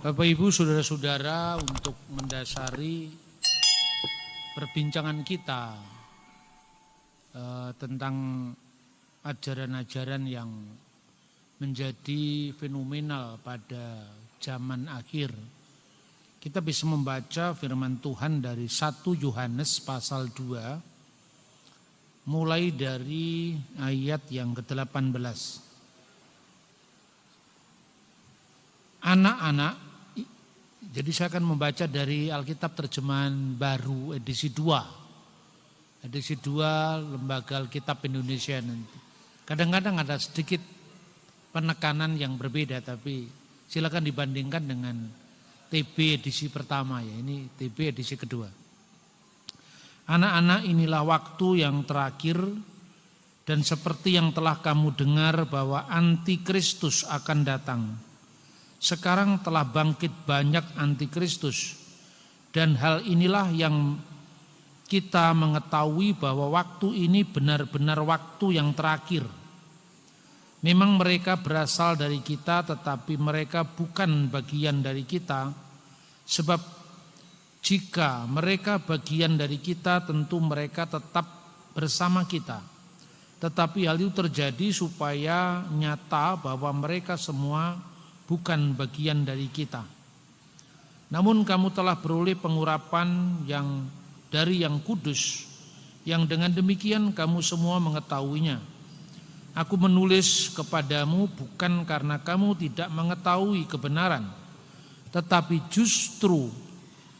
Bapak Ibu, saudara-saudara, untuk mendasari perbincangan kita tentang ajaran-ajaran yang menjadi fenomenal pada zaman akhir, kita bisa membaca firman Tuhan dari 1 Yohanes pasal 2 mulai dari ayat yang ke-18. Anak-anak, jadi saya akan membaca dari Alkitab Terjemahan Baru edisi 2. Edisi 2 Lembaga Alkitab Indonesia nanti. Kadang-kadang ada sedikit penekanan yang berbeda, tapi silakan dibandingkan dengan TB edisi pertama ya. Ini TB edisi kedua. Anak-anak, inilah waktu yang terakhir, dan seperti yang telah kamu dengar bahwa antikristus akan datang. Sekarang telah bangkit banyak antikristus, dan hal inilah yang kita mengetahui bahwa waktu ini benar-benar waktu yang terakhir. Memang mereka berasal dari kita, tetapi mereka bukan bagian dari kita, sebab jika mereka bagian dari kita, tentu mereka tetap bersama kita. Tetapi hal itu terjadi supaya nyata bahwa mereka semua bukan bagian dari kita. Namun kamu telah beroleh pengurapan yang dari yang kudus, yang dengan demikian kamu semua mengetahuinya. Aku menulis kepadamu bukan karena kamu tidak mengetahui kebenaran, tetapi justru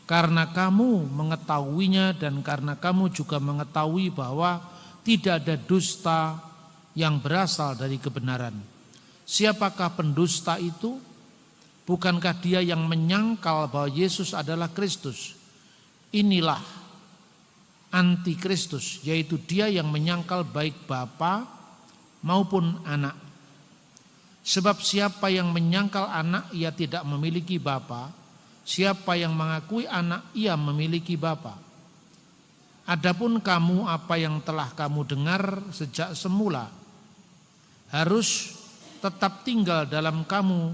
karena kamu mengetahuinya dan karena kamu juga mengetahui bahwa tidak ada dusta yang berasal dari kebenaran. Siapakah pendusta itu? Bukankah dia yang menyangkal bahwa Yesus adalah Kristus? Inilah antikristus, yaitu dia yang menyangkal baik Bapa maupun anak. Sebab siapa yang menyangkal anak, ia tidak memiliki Bapa. Siapa yang mengakui anak, ia memiliki Bapa. Adapun kamu, apa yang telah kamu dengar sejak semula harus tetap tinggal dalam kamu.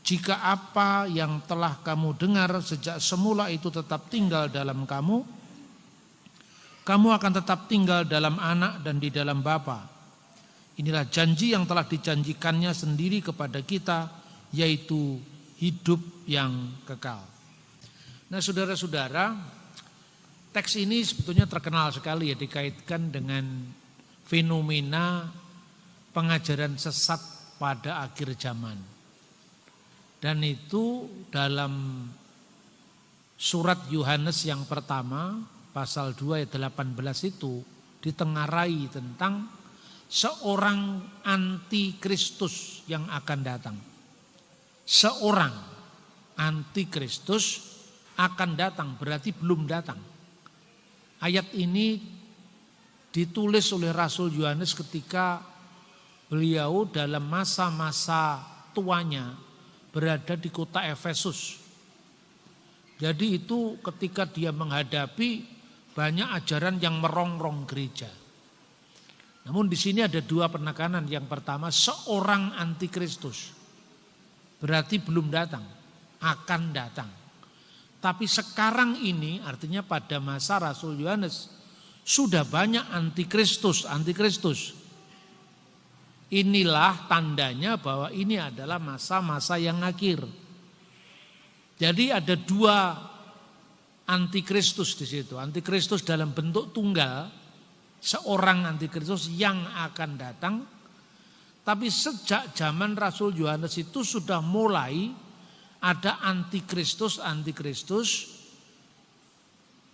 Jika apa yang telah kamu dengar sejak semula itu tetap tinggal dalam kamu, kamu akan tetap tinggal dalam anak dan di dalam Bapa. Inilah janji yang telah dijanjikannya sendiri kepada kita, yaitu hidup yang kekal. Nah, saudara-saudara, teks ini sebetulnya terkenal sekali ya, dikaitkan dengan fenomena pengajaran sesat pada akhir zaman. Dan itu dalam surat Yohanes yang pertama pasal 2 ayat 18 itu ditengarai tentang seorang antikristus yang akan datang. Seorang antikristus akan datang, berarti belum datang. Ayat ini ditulis oleh Rasul Yohanes ketika beliau dalam masa-masa tuanya berada di kota Efesus. Jadi itu ketika dia menghadapi banyak ajaran yang merongrong gereja. Namun di sini ada dua penekanan. Yang pertama, seorang antikristus. Berarti belum datang, akan datang. Tapi sekarang ini artinya pada masa Rasul Yohanes sudah banyak antikristus. Inilah tandanya bahwa ini adalah masa-masa yang akhir. Jadi ada dua antikristus di situ. Antikristus dalam bentuk tunggal, seorang antikristus yang akan datang. Tapi sejak zaman Rasul Yohanes itu sudah mulai ada antikristus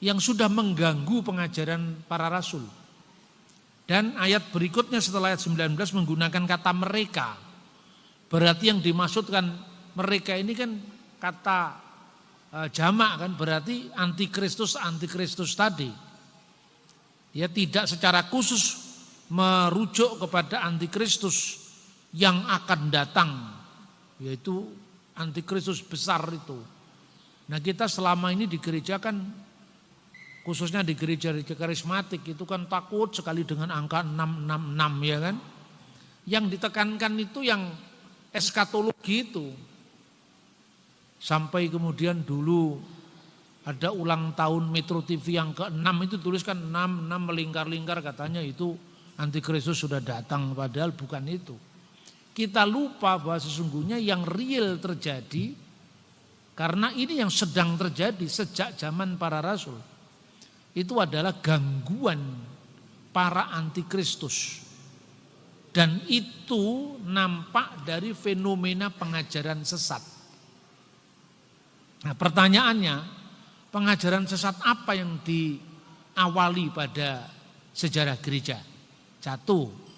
yang sudah mengganggu pengajaran para rasul. Dan ayat berikutnya setelah ayat 19 menggunakan kata mereka. Berarti yang dimaksudkan mereka ini kan kata jamak kan, berarti antikristus tadi. Ya, tidak secara khusus merujuk kepada antikristus yang akan datang, yaitu antikristus besar itu. Nah, kita selama ini di gereja kan, khususnya di gereja-gereja karismatik itu kan takut sekali dengan angka 666 ya kan. Yang ditekankan itu yang eskatologi itu. Sampai kemudian dulu ada ulang tahun Metro TV yang ke-6 itu tuliskan 6 melingkar-lingkar, katanya itu Antikristus sudah datang, padahal bukan itu. Kita lupa bahwa sesungguhnya yang real terjadi, karena ini yang sedang terjadi sejak zaman para rasul, itu adalah gangguan para antikristus. Dan itu nampak dari fenomena pengajaran sesat. Nah, pertanyaannya, pengajaran sesat apa yang diawali pada sejarah gereja? Satu.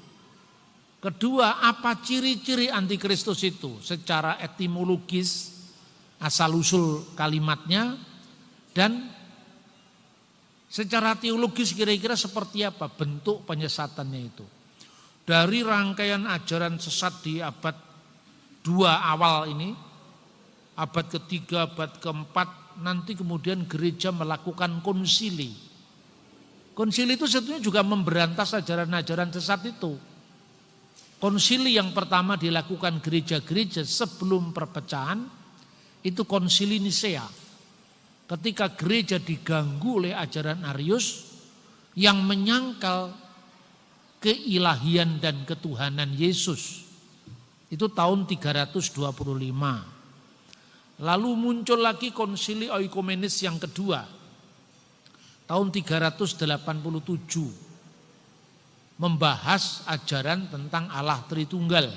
Kedua, apa ciri-ciri antikristus itu secara etimologis, asal-usul kalimatnya, dan secara teologis kira-kira seperti apa bentuk penyesatannya itu. Dari rangkaian ajaran sesat di abad 2 awal ini, abad ketiga, abad keempat, nanti kemudian gereja melakukan konsili. Konsili itu sebetulnya juga memberantas ajaran-ajaran sesat itu. Konsili yang pertama dilakukan gereja-gereja sebelum perpecahan, itu konsili Nisea. Ketika gereja diganggu oleh ajaran Arius yang menyangkal keilahian dan ketuhanan Yesus. Itu tahun 325. Lalu muncul lagi konsili oikomenis yang kedua, tahun 387, membahas ajaran tentang Allah Tritunggal.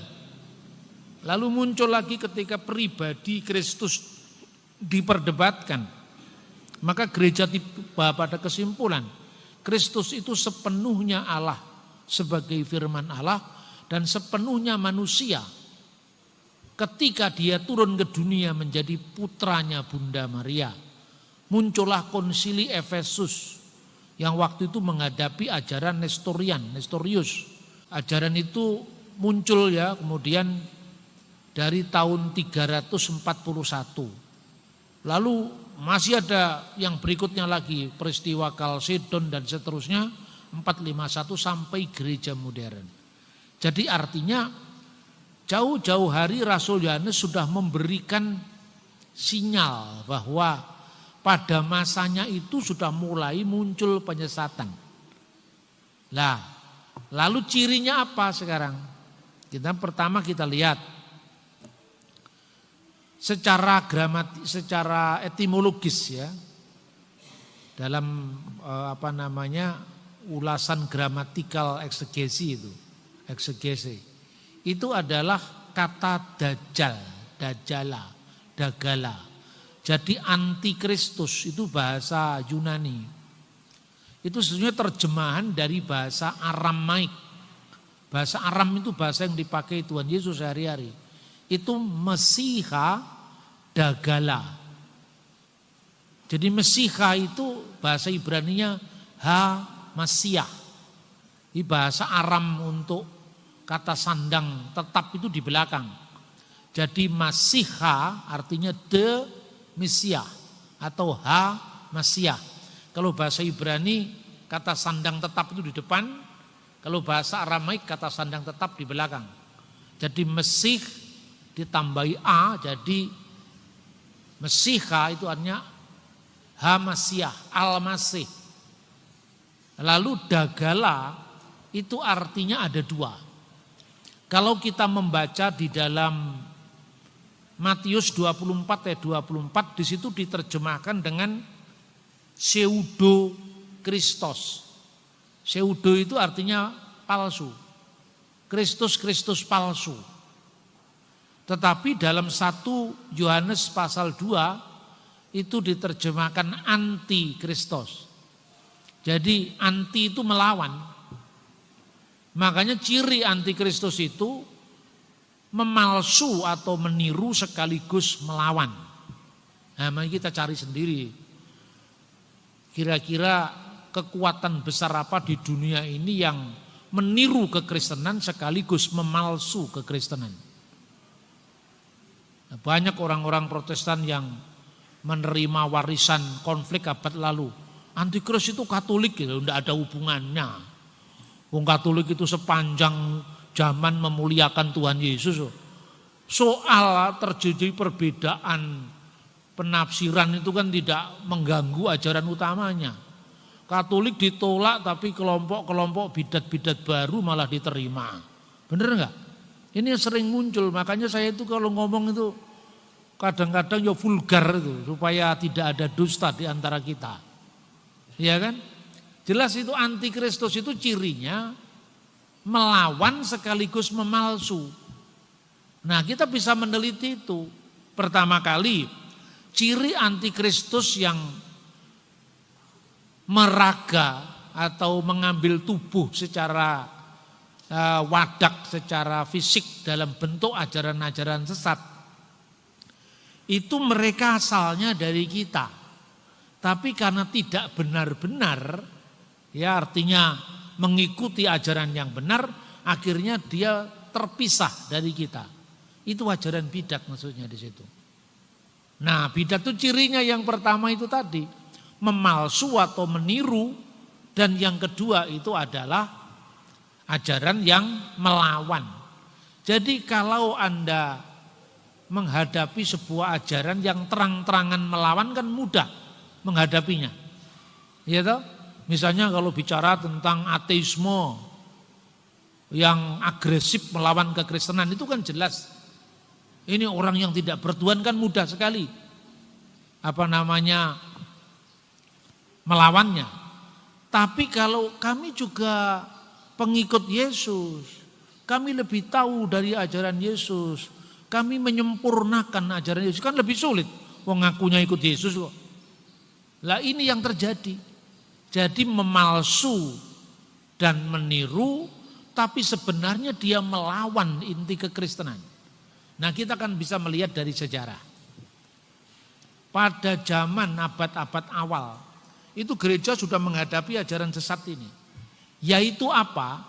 Lalu muncul lagi ketika pribadi Kristus diperdebatkan, maka gereja tiba pada kesimpulan Kristus itu sepenuhnya Allah sebagai firman Allah dan sepenuhnya manusia ketika dia turun ke dunia menjadi putranya Bunda Maria. Muncullah konsili Efesus yang waktu itu menghadapi ajaran Nestorius. Ajaran itu muncul ya kemudian dari tahun 341. Lalu masih ada yang berikutnya lagi, peristiwa Kalsedon dan seterusnya, 451 sampai gereja modern. Jadi artinya jauh-jauh hari Rasul Yohanes sudah memberikan sinyal bahwa pada masanya itu sudah mulai muncul penyesatan. Nah, lalu cirinya apa sekarang? Pertama kita lihat secara etimologis ya, dalam ulasan gramatikal eksegesi itu adalah kata dajala. Jadi antikristus itu bahasa Yunani. Itu sebenarnya terjemahan dari bahasa Aramaik. Bahasa Aram itu bahasa yang dipakai Tuhan Yesus sehari-hari. Itu Mesiha Dagala. Jadi Mesiha itu bahasa Ibraninya Ha-Masiah. Ini bahasa Aram untuk kata sandang tetap itu di belakang. Jadi Masiha artinya the Mesiah atau Ha-Masiah. Kalau bahasa Ibrani kata sandang tetap itu di depan. Kalau bahasa Aramaik kata sandang tetap di belakang. Jadi Mesih ditambahi A, jadi Mesiha itu artinya Ha-Masiah, Al-Masih. Lalu Dagala itu artinya ada dua. Kalau kita membaca di dalam Matius 24 ayat 24, di situ diterjemahkan dengan pseudo Kristos. Pseudo itu artinya palsu. Kristus palsu. Tetapi dalam 1 Yohanes pasal 2 itu diterjemahkan anti Kristus. Jadi anti itu melawan. Makanya ciri antikristus itu memalsu atau meniru sekaligus melawan. Nah, mari kita cari sendiri. Kira-kira kekuatan besar apa di dunia ini yang meniru kekristenan sekaligus memalsu kekristenan. Banyak orang-orang Protestan yang menerima warisan konflik abad lalu. Antikristus itu Katolik gitu, tidak ada hubungannya. Wong Katolik itu sepanjang zaman memuliakan Tuhan Yesus. Soal terjadi perbedaan penafsiran itu kan tidak mengganggu ajaran utamanya. Katolik ditolak tapi kelompok-kelompok bidat-bidat baru malah diterima. Bener enggak? Ini sering muncul, makanya saya itu kalau ngomong itu kadang-kadang ya vulgar itu supaya tidak ada dusta di antara kita. Ya kan? Jelas itu antikristus itu cirinya melawan sekaligus memalsu. Nah, kita bisa meneliti itu. Pertama kali, ciri antikristus yang meraga atau mengambil tubuh secara wadak, secara fisik dalam bentuk ajaran-ajaran sesat. Itu mereka asalnya dari kita. Tapi karena tidak benar-benar, ya artinya mengikuti ajaran yang benar, akhirnya dia terpisah dari kita. Itu ajaran bidat maksudnya di situ. Nah, bidat itu cirinya yang pertama itu tadi, memalsu atau meniru, dan yang kedua itu adalah ajaran yang melawan. Jadi kalau Anda menghadapi sebuah ajaran yang terang-terangan melawan kan mudah menghadapinya. Ya toh? Misalnya kalau bicara tentang ateisme yang agresif melawan kekristenan itu kan jelas. Ini orang yang tidak bertuhan kan mudah sekali melawannya. Tapi kalau kami juga pengikut Yesus, kami lebih tahu dari ajaran Yesus, kami menyempurnakan ajaran Yesus, kan lebih sulit. Wong ngakunya ikut Yesus kok. Lah ini yang terjadi. Jadi memalsu dan meniru, tapi sebenarnya dia melawan inti kekristenan. Nah, kita kan bisa melihat dari sejarah. Pada zaman abad-abad awal, itu gereja sudah menghadapi ajaran sesat ini. Yaitu apa?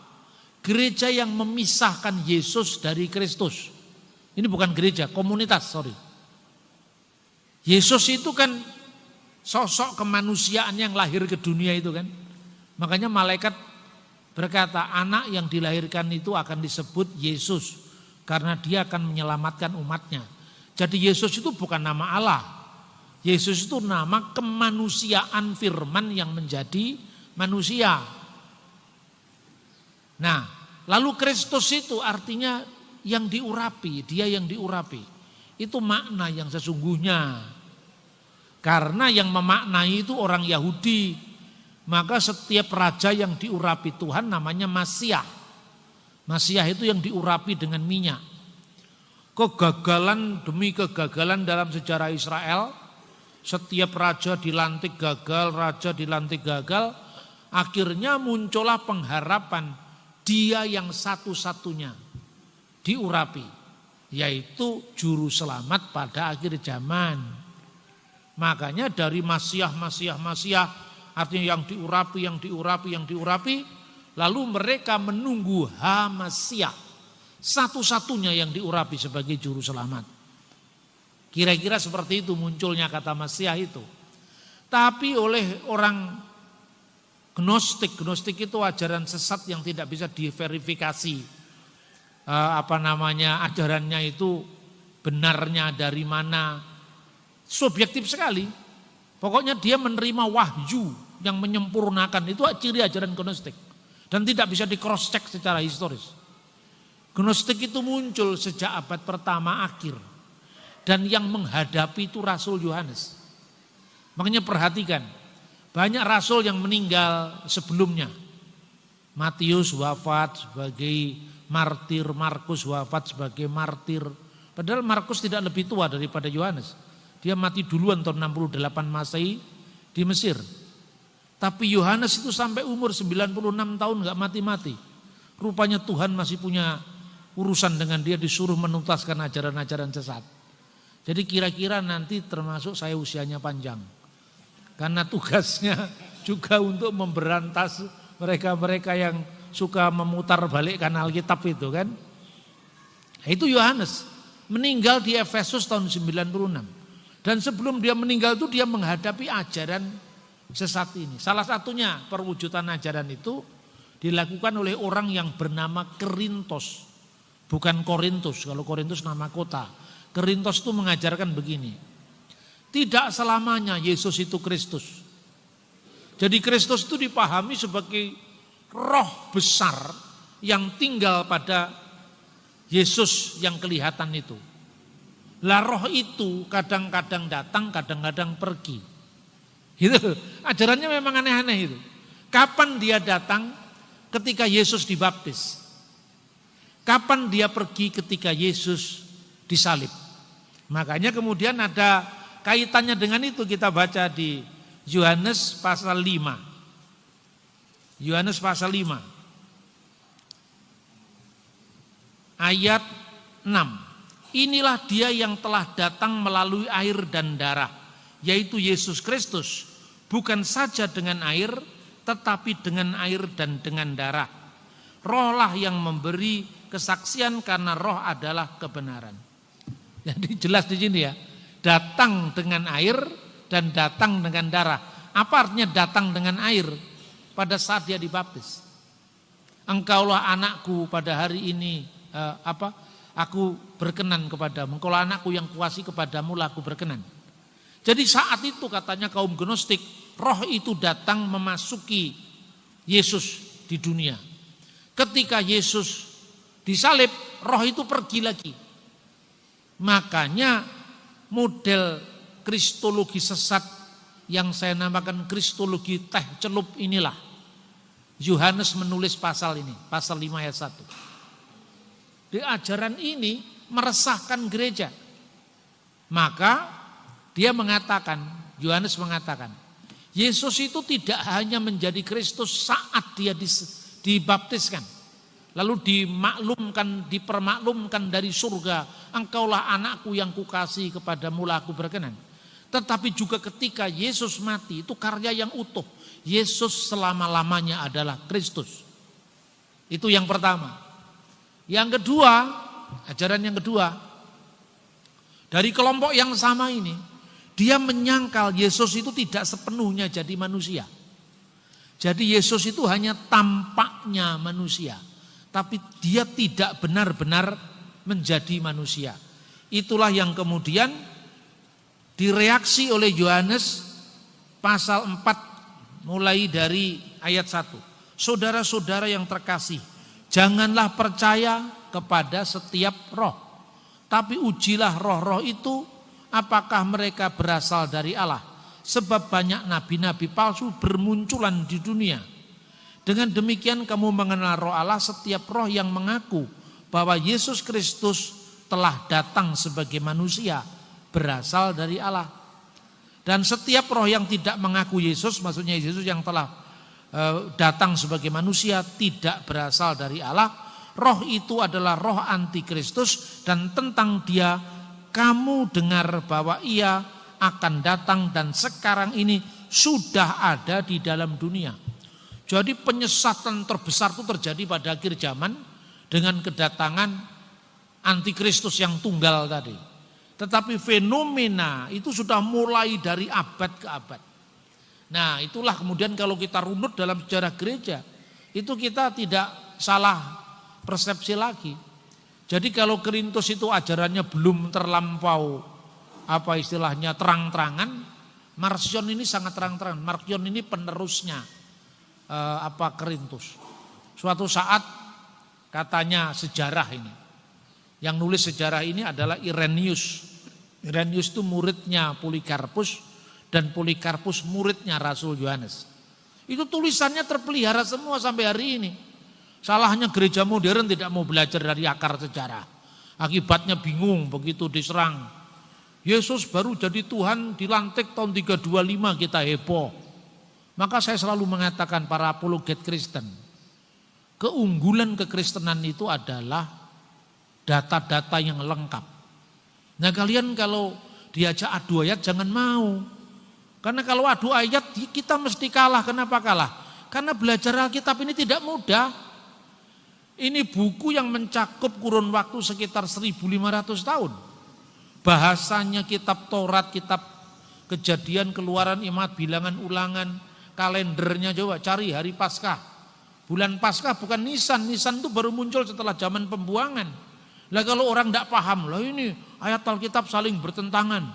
Gereja yang memisahkan Yesus dari Kristus. Ini bukan gereja, komunitas, sorry. Yesus itu kan sosok kemanusiaan yang lahir ke dunia itu kan. Makanya malaikat berkata, anak yang dilahirkan itu akan disebut Yesus. Karena dia akan menyelamatkan umatnya. Jadi Yesus itu bukan nama Allah. Yesus itu nama kemanusiaan firman yang menjadi manusia. Nah, lalu Kristus itu artinya yang diurapi, dia yang diurapi. Itu makna yang sesungguhnya. Karena yang memaknai itu orang Yahudi. Maka setiap raja yang diurapi Tuhan namanya Masiah. Masiah itu yang diurapi dengan minyak. Kegagalan demi kegagalan dalam sejarah Israel, setiap raja dilantik gagal, akhirnya muncullah pengharapan dia yang satu-satunya diurapi, yaitu juru selamat pada akhir zaman. Makanya dari Masiah, artinya yang diurapi, lalu mereka menunggu Masiah, satu-satunya yang diurapi sebagai juru selamat. Kira-kira seperti itu munculnya kata Masiah itu. Tapi oleh orang Gnostik itu ajaran sesat yang tidak bisa diverifikasi. Ajarannya itu benarnya dari mana. Subjektif sekali. Pokoknya dia menerima wahyu yang menyempurnakan, itu ciri ajaran Gnostik. Dan tidak bisa di cross check secara historis. Gnostik itu muncul sejak abad pertama akhir. Dan yang menghadapi itu Rasul Yohanes. Makanya perhatikan, banyak rasul yang meninggal sebelumnya. Matius wafat sebagai martir, Markus wafat sebagai martir. Padahal Markus tidak lebih tua daripada Yohanes. Dia mati duluan tahun 68 Masehi di Mesir. Tapi Yohanes itu sampai umur 96 tahun gak mati-mati. Rupanya Tuhan masih punya urusan dengan dia, disuruh menuntaskan ajaran-ajaran sesat. Jadi kira-kira nanti termasuk saya usianya panjang. Karena tugasnya juga untuk memberantas mereka-mereka yang suka memutar balik kanal kitab itu kan. Itu Yohanes meninggal di Efesus tahun 96. Dan sebelum dia meninggal itu dia menghadapi ajaran sesat ini. Salah satunya perwujudan ajaran itu dilakukan oleh orang yang bernama Kerintos. Bukan Korintus, kalau Korintus nama kota. Kerintos itu mengajarkan begini. Tidak selamanya Yesus itu Kristus. Jadi Kristus itu dipahami sebagai roh besar yang tinggal pada Yesus yang kelihatan itu. Lah roh itu kadang-kadang datang, kadang-kadang pergi. Gitu. Ajarannya memang aneh-aneh itu. Kapan dia datang? Ketika Yesus dibaptis. Kapan dia pergi? Ketika Yesus disalib. Makanya kemudian ada kaitannya dengan itu, kita baca di Yohanes pasal 5. Yohanes pasal 5. Ayat 6. Inilah dia yang telah datang melalui air dan darah, yaitu Yesus Kristus, bukan saja dengan air, tetapi dengan air dan dengan darah. Rohlah yang memberi kesaksian karena roh adalah kebenaran. Jadi jelas di sini ya, datang dengan air dan datang dengan darah. Apa artinya datang dengan air? Pada saat dia dibaptis. Engkaulah anakku pada hari ini, aku berkenan kepadamu. Engkaulah anakku yang kuasai kepadamu lah aku berkenan. Jadi saat itu katanya kaum Gnostik, roh itu datang memasuki Yesus di dunia. Ketika Yesus disalib, roh itu pergi lagi. Makanya model kristologi sesat yang saya namakan kristologi teh celup inilah Yohanes menulis pasal ini, pasal 5 ayat 1. Di ajaran ini meresahkan gereja. Maka dia mengatakan, Yohanes mengatakan, Yesus itu tidak hanya menjadi Kristus saat dia dibaptiskan, lalu dipermaklumkan dari surga, engkaulah anakku yang kukasihi kepadamu lah aku berkenan. Tetapi juga ketika Yesus mati, itu karya yang utuh. Yesus selama-lamanya adalah Kristus. Itu yang pertama. Yang kedua, ajaran yang kedua, dari kelompok yang sama ini, dia menyangkal Yesus itu tidak sepenuhnya jadi manusia. Jadi Yesus itu hanya tampaknya manusia, tapi dia tidak benar-benar menjadi manusia. Itulah yang kemudian direaksi oleh Yohanes pasal 4 mulai dari ayat 1. Saudara-saudara yang terkasih, janganlah percaya kepada setiap roh, tapi ujilah roh-roh itu apakah mereka berasal dari Allah. Sebab banyak nabi-nabi palsu bermunculan di dunia. Dengan demikian kamu mengenal roh Allah, setiap roh yang mengaku bahwa Yesus Kristus telah datang sebagai manusia berasal dari Allah. Dan setiap roh yang tidak mengaku Yesus, maksudnya Yesus yang telah datang sebagai manusia, tidak berasal dari Allah. Roh itu adalah roh antikristus, dan tentang dia kamu dengar bahwa ia akan datang dan sekarang ini sudah ada di dalam dunia. Jadi penyesatan terbesar itu terjadi pada akhir zaman dengan kedatangan antikristus yang tunggal tadi. Tetapi fenomena itu sudah mulai dari abad ke abad. Nah, itulah kemudian kalau kita runut dalam sejarah gereja, itu kita tidak salah persepsi lagi. Jadi kalau Korintus itu ajarannya belum terlampau istilahnya terang-terangan, Marcion ini sangat terang-terangan. Marcion ini penerusnya Korintus. Suatu saat katanya sejarah ini, yang nulis sejarah ini adalah Irenaeus. Irenaeus itu muridnya Polikarpus, dan Polikarpus muridnya Rasul Yohanes. Itu tulisannya terpelihara semua sampai hari ini. Salahnya gereja modern tidak mau belajar dari akar sejarah. Akibatnya bingung begitu diserang. Yesus baru jadi Tuhan dilantik tahun 325 kita heboh. Maka saya selalu mengatakan para apologet Kristen, keunggulan kekristenan itu adalah data-data yang lengkap. Nah kalian kalau diajak adu ayat jangan mau. Karena kalau adu ayat kita mesti kalah. Kenapa kalah? Karena belajar Alkitab ini tidak mudah. Ini buku yang mencakup kurun waktu sekitar 1500 tahun. Bahasanya kitab Taurat, kitab Kejadian, Keluaran, Imamat, Bilangan, Ulangan, kalendernya coba cari hari Paskah. Bulan Paskah bukan Nisan, Nisan itu baru muncul setelah zaman pembuangan. Lah kalau orang tidak paham, lah ini ayat Alkitab saling bertentangan.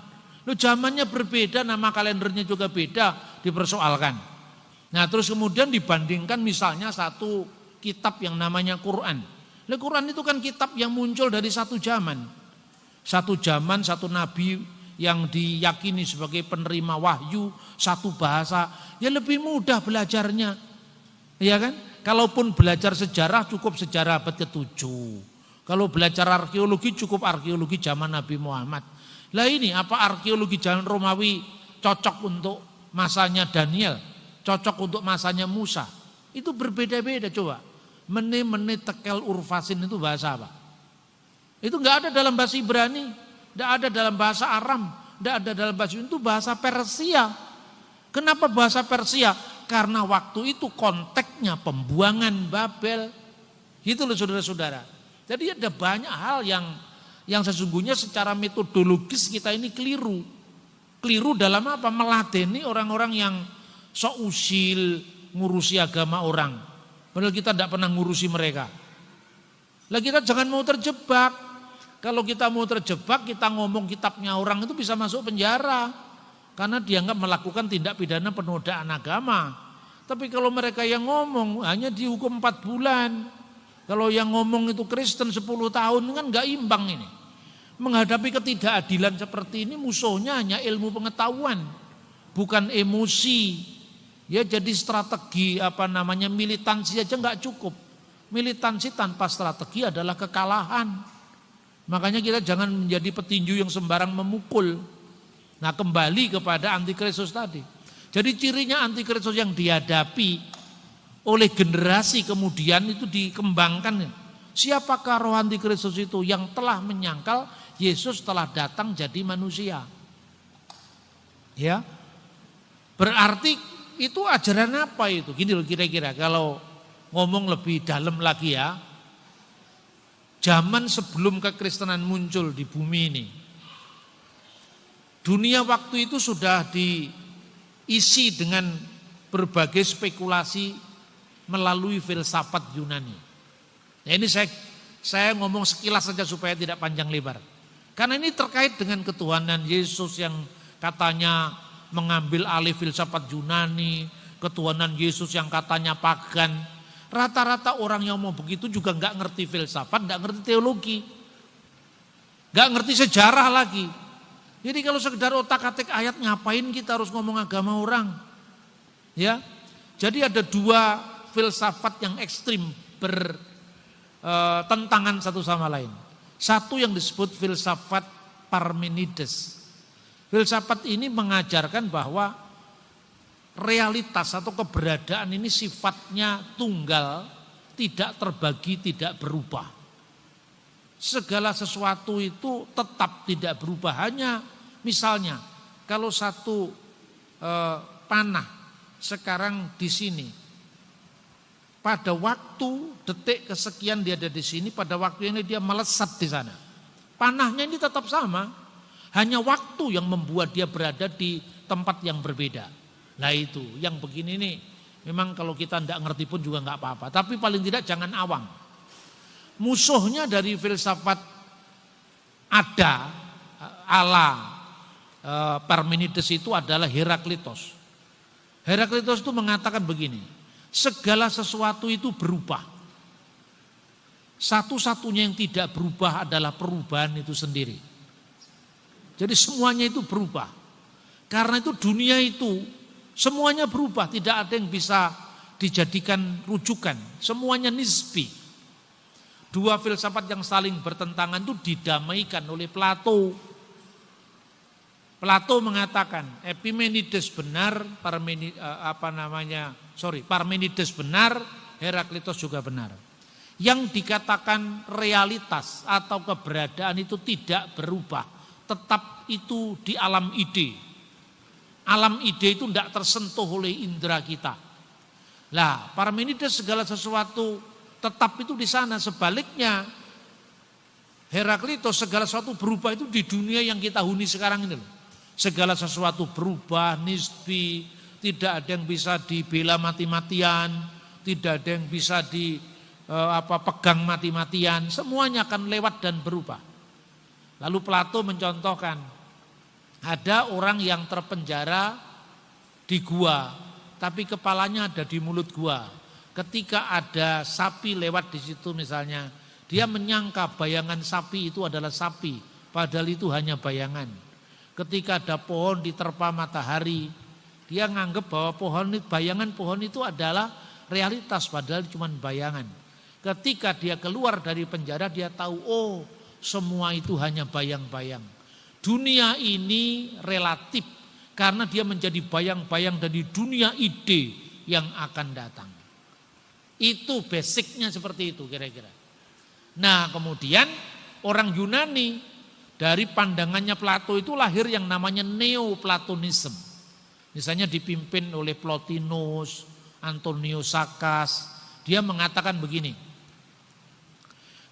Loh, zamannya berbeda, nama kalendernya juga beda, dipersoalkan. Nah, terus kemudian dibandingkan misalnya satu kitab yang namanya Quran. Nah, Quran itu kan kitab yang muncul dari satu zaman. Satu zaman, satu nabi yang diyakini sebagai penerima wahyu, satu bahasa, ya lebih mudah belajarnya. Ya kan? Kalaupun belajar sejarah cukup sejarah abad ke-7. Kalau belajar arkeologi cukup arkeologi zaman Nabi Muhammad. Lah ini apa arkeologi zaman Romawi cocok untuk masanya Daniel, cocok untuk masanya Musa. Itu berbeda-beda coba. Mene tekel urfasin itu bahasa apa? Itu enggak ada dalam bahasa Ibrani, enggak ada dalam bahasa Aram, enggak ada dalam bahasa itu bahasa Persia. Kenapa bahasa Persia? Karena waktu itu konteksnya pembuangan Babel. Gitu loh saudara-saudara. Jadi ada banyak hal yang sesungguhnya secara metodologis kita ini keliru. Keliru dalam apa? Meladeni orang-orang yang sok usil ngurusi agama orang. Padahal kita tidak pernah ngurusi mereka. Lah kita jangan mau terjebak. Kalau kita mau terjebak, kita ngomong kitabnya orang itu bisa masuk penjara. Karena dianggap melakukan tindak pidana penodaan agama. Tapi kalau mereka yang ngomong hanya dihukum 4 bulan. Kalau yang ngomong itu Kristen 10 tahun kan gak imbang ini. Menghadapi ketidakadilan seperti ini musuhnya hanya ilmu pengetahuan, bukan emosi. Ya jadi strategi militansi aja nggak cukup. Militansi tanpa strategi adalah kekalahan. Makanya kita jangan menjadi petinju yang sembarang memukul. Nah kembali kepada antikristus tadi. Jadi cirinya antikristus yang dihadapi oleh generasi kemudian itu dikembangkan. Siapakah roh antikristus itu? Yang telah menyangkal Yesus telah datang jadi manusia. Ya. Berarti itu ajaran apa itu? Gini loh kira-kira kalau ngomong lebih dalam lagi ya. Zaman sebelum kekristenan muncul di bumi ini. Dunia waktu itu sudah diisi dengan berbagai spekulasi melalui filsafat Yunani. Nah, ini saya ngomong sekilas saja supaya tidak panjang lebar. Karena ini terkait dengan ketuhanan Yesus yang katanya mengambil alih filsafat Yunani, ketuhanan Yesus yang katanya pagan. Rata-rata orang yang mau begitu juga nggak ngerti filsafat, nggak ngerti teologi, nggak ngerti sejarah lagi. Jadi kalau sekedar otak-atik ayat ngapain kita harus ngomong agama orang? Ya, jadi ada 2 filsafat yang ekstrim bertentangan satu sama lain. Satu yang disebut filsafat Parmenides. Filsafat ini mengajarkan bahwa realitas atau keberadaan ini sifatnya tunggal, tidak terbagi, tidak berubah. Segala sesuatu itu tetap tidak berubah. Hanya misalnya kalau satu panah sekarang di sini, pada waktu detik kesekian dia ada di sini, pada waktu ini dia melesat di sana. Panahnya ini tetap sama, hanya waktu yang membuat dia berada di tempat yang berbeda. Nah itu, yang begini nih, memang kalau kita tidak ngerti pun juga nggak apa-apa. Tapi paling tidak jangan awam. Musuhnya dari filsafat Parmenides itu adalah Heraklitos. Heraklitos itu mengatakan begini, segala sesuatu itu berubah. Satu-satunya yang tidak berubah adalah perubahan itu sendiri. Jadi semuanya itu berubah. Karena itu dunia itu semuanya berubah, tidak ada yang bisa dijadikan rujukan, semuanya nisbi. 2 filsafat yang saling bertentangan itu didamaikan oleh Plato. Plato mengatakan Epimenides benar, Parmenides benar, Heraklitos juga benar. Yang dikatakan realitas atau keberadaan itu tidak berubah, tetap itu di alam ide. Alam ide itu tidak tersentuh oleh indera kita. Lah, Parmenides segala sesuatu tetap itu di sana. Sebaliknya, Heraklitos segala sesuatu berubah itu di dunia yang kita huni sekarang ini loh. Segala sesuatu berubah, nisbi, tidak ada yang bisa dibela mati-matian, tidak ada yang bisa pegang mati-matian, semuanya akan lewat dan berubah. Lalu Plato mencontohkan Ada orang yang terpenjara di gua, tapi kepalanya ada di mulut gua. Ketika ada sapi lewat di situ misalnya, dia menyangka bayangan sapi itu adalah sapi, padahal itu hanya bayangan. Ketika ada pohon diterpa matahari, dia nganggap bahwa bayangan pohon itu adalah realitas, padahal cuma bayangan. Ketika dia keluar dari penjara, dia tahu, oh semua itu hanya bayang-bayang. Dunia ini relatif karena dia menjadi bayang-bayang dari dunia ide yang akan datang. Itu basicnya seperti itu kira-kira. Nah kemudian orang Yunani dari pandangannya Plato itu lahir yang namanya Neoplatonisme. Misalnya dipimpin oleh Plotinus, Antonius Sakas. Dia mengatakan begini,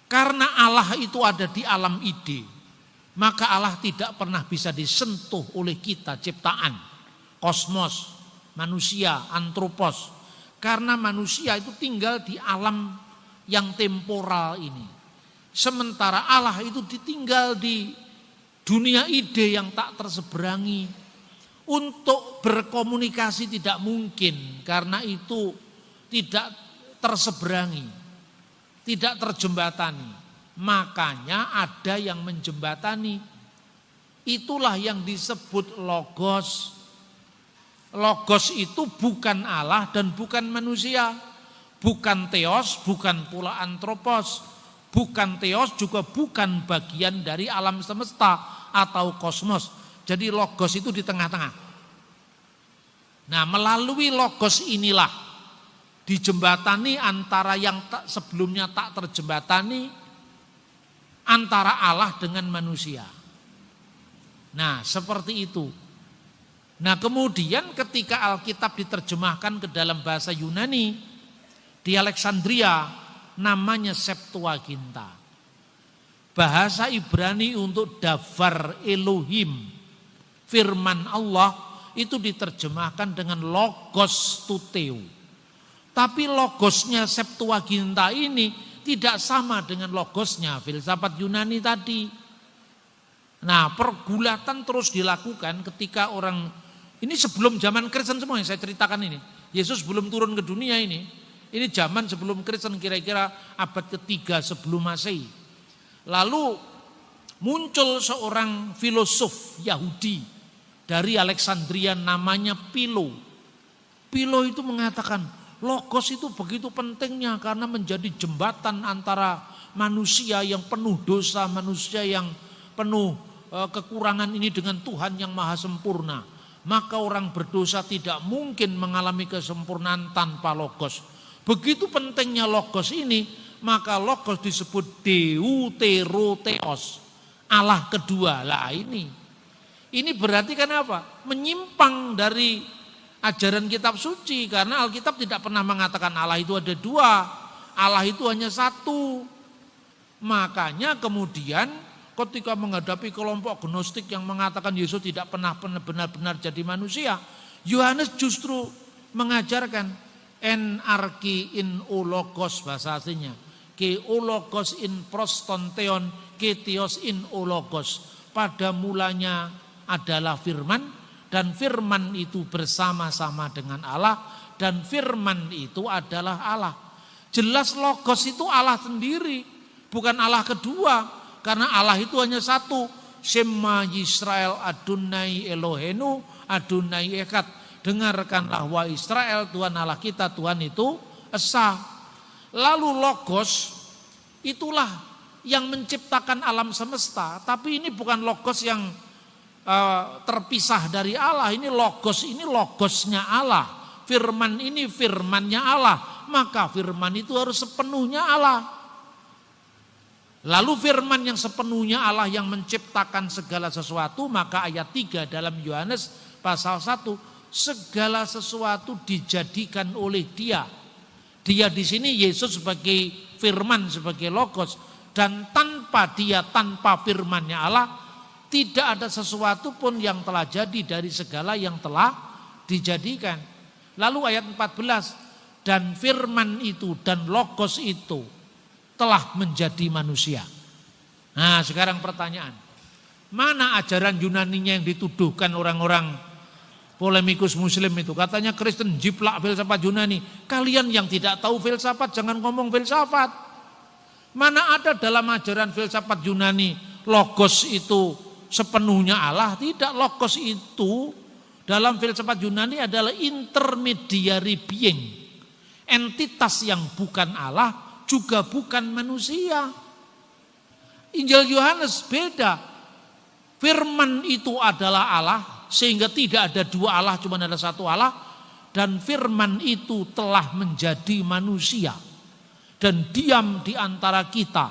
karena Allah itu ada di alam ide, maka Allah tidak pernah bisa disentuh oleh kita ciptaan, kosmos, manusia, antropos. Karena manusia itu tinggal di alam yang temporal ini. Sementara Allah itu ditinggal di dunia ide yang tak terseberangi. Untuk berkomunikasi tidak mungkin karena itu tidak terseberangi, tidak terjembatani. Makanya ada yang menjembatani. Itulah yang disebut logos. Logos itu bukan Allah dan bukan manusia. Bukan theos, bukan pula antropos. Bukan theos juga bukan bagian dari alam semesta atau kosmos. Jadi logos itu di tengah-tengah. Nah melalui logos inilah dijembatani antara yang sebelumnya tak terjembatani, antara Allah dengan manusia. Nah seperti itu. Nah kemudian ketika Alkitab diterjemahkan ke dalam bahasa Yunani, di Alexandria namanya Septuaginta. Bahasa Ibrani untuk davar Elohim, firman Allah, itu diterjemahkan dengan logos tuteo. Tapi logosnya Septuaginta ini tidak sama dengan logosnya filsafat Yunani tadi. Nah pergulatan terus dilakukan ketika orang, ini sebelum zaman Kristen semua yang saya ceritakan ini. Yesus belum turun ke dunia ini. Ini zaman sebelum Kristen, kira-kira abad ketiga sebelum Masehi. Lalu muncul seorang filosof Yahudi dari Alexandria namanya Philo. Philo itu mengatakan logos itu begitu pentingnya karena menjadi jembatan antara manusia yang penuh dosa, manusia yang penuh kekurangan ini dengan Tuhan yang maha sempurna. Maka orang berdosa tidak mungkin mengalami kesempurnaan tanpa logos. Begitu pentingnya logos ini, maka logos disebut deuterotheos, Allah kedua. Lah ini berarti kan apa? Menyimpang dari ajaran kitab suci, karena Alkitab tidak pernah mengatakan Allah itu ada dua, Allah itu hanya satu. Makanya kemudian ketika menghadapi kelompok gnostik yang mengatakan Yesus tidak pernah benar-benar jadi manusia, Yohanes justru mengajarkan en arki in ologos, bahasa aslinya ke ologos in proston theon, ke theos in ologos. Pada mulanya adalah firman, dan firman itu bersama-sama dengan Allah, dan firman itu adalah Allah. Jelas logos itu Allah sendiri, bukan Allah kedua, karena Allah itu hanya satu. Shema Yisrael Adonai Elohenu Adonai Echad. Dengarkanlah wahai Israel, Tuhan Allah kita, Tuhan itu esa. Lalu logos itulah yang menciptakan alam semesta. Tapi ini bukan logos yang terpisah dari Allah. Ini logosnya Allah. Firman ini firmannya Allah. Maka firman itu harus sepenuhnya Allah. Lalu firman yang sepenuhnya Allah yang menciptakan segala sesuatu, maka ayat 3 dalam Yohanes pasal 1, segala sesuatu dijadikan oleh Dia. Dia di sini Yesus sebagai firman, sebagai logos, dan tanpa Dia, tanpa firman-Nya Allah, tidak ada sesuatu pun yang telah jadi dari segala yang telah dijadikan. Lalu ayat 14, dan firman itu dan logos itu telah menjadi manusia. Nah, sekarang pertanyaan, Mana ajaran Yunaninya yang dituduhkan orang-orang polemikus muslim itu? Katanya Kristen jiplak filsafat Yunani. Kalian yang tidak tahu filsafat jangan ngomong filsafat. Mana ada dalam ajaran filsafat Yunani logos itu sepenuhnya Allah? Tidak, logos itu dalam filsafat Yunani adalah intermediary being. Entitas yang bukan Allah juga bukan manusia. Injil Yohanes beda. Firman itu adalah Allah, sehingga tidak ada dua Allah, cuma ada satu Allah. Dan firman itu telah menjadi manusia dan diam di antara kita.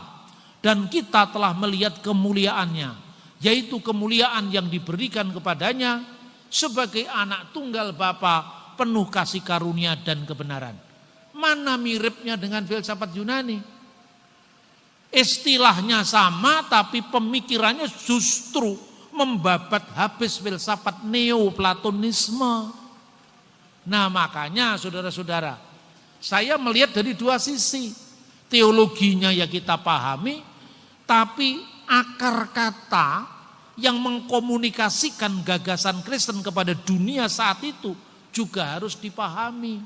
Dan kita telah melihat kemuliaannya, yaitu kemuliaan yang diberikan kepadanya sebagai anak tunggal Bapa, penuh kasih karunia dan kebenaran. Mana miripnya dengan filsafat Yunani? Istilahnya sama tapi pemikirannya justru membabat habis filsafat neoplatonisme. Nah makanya saudara-saudara, saya melihat dari dua sisi. Teologinya ya kita pahami, tapi akar kata yang mengkomunikasikan gagasan Kristen kepada dunia saat itu juga harus dipahami.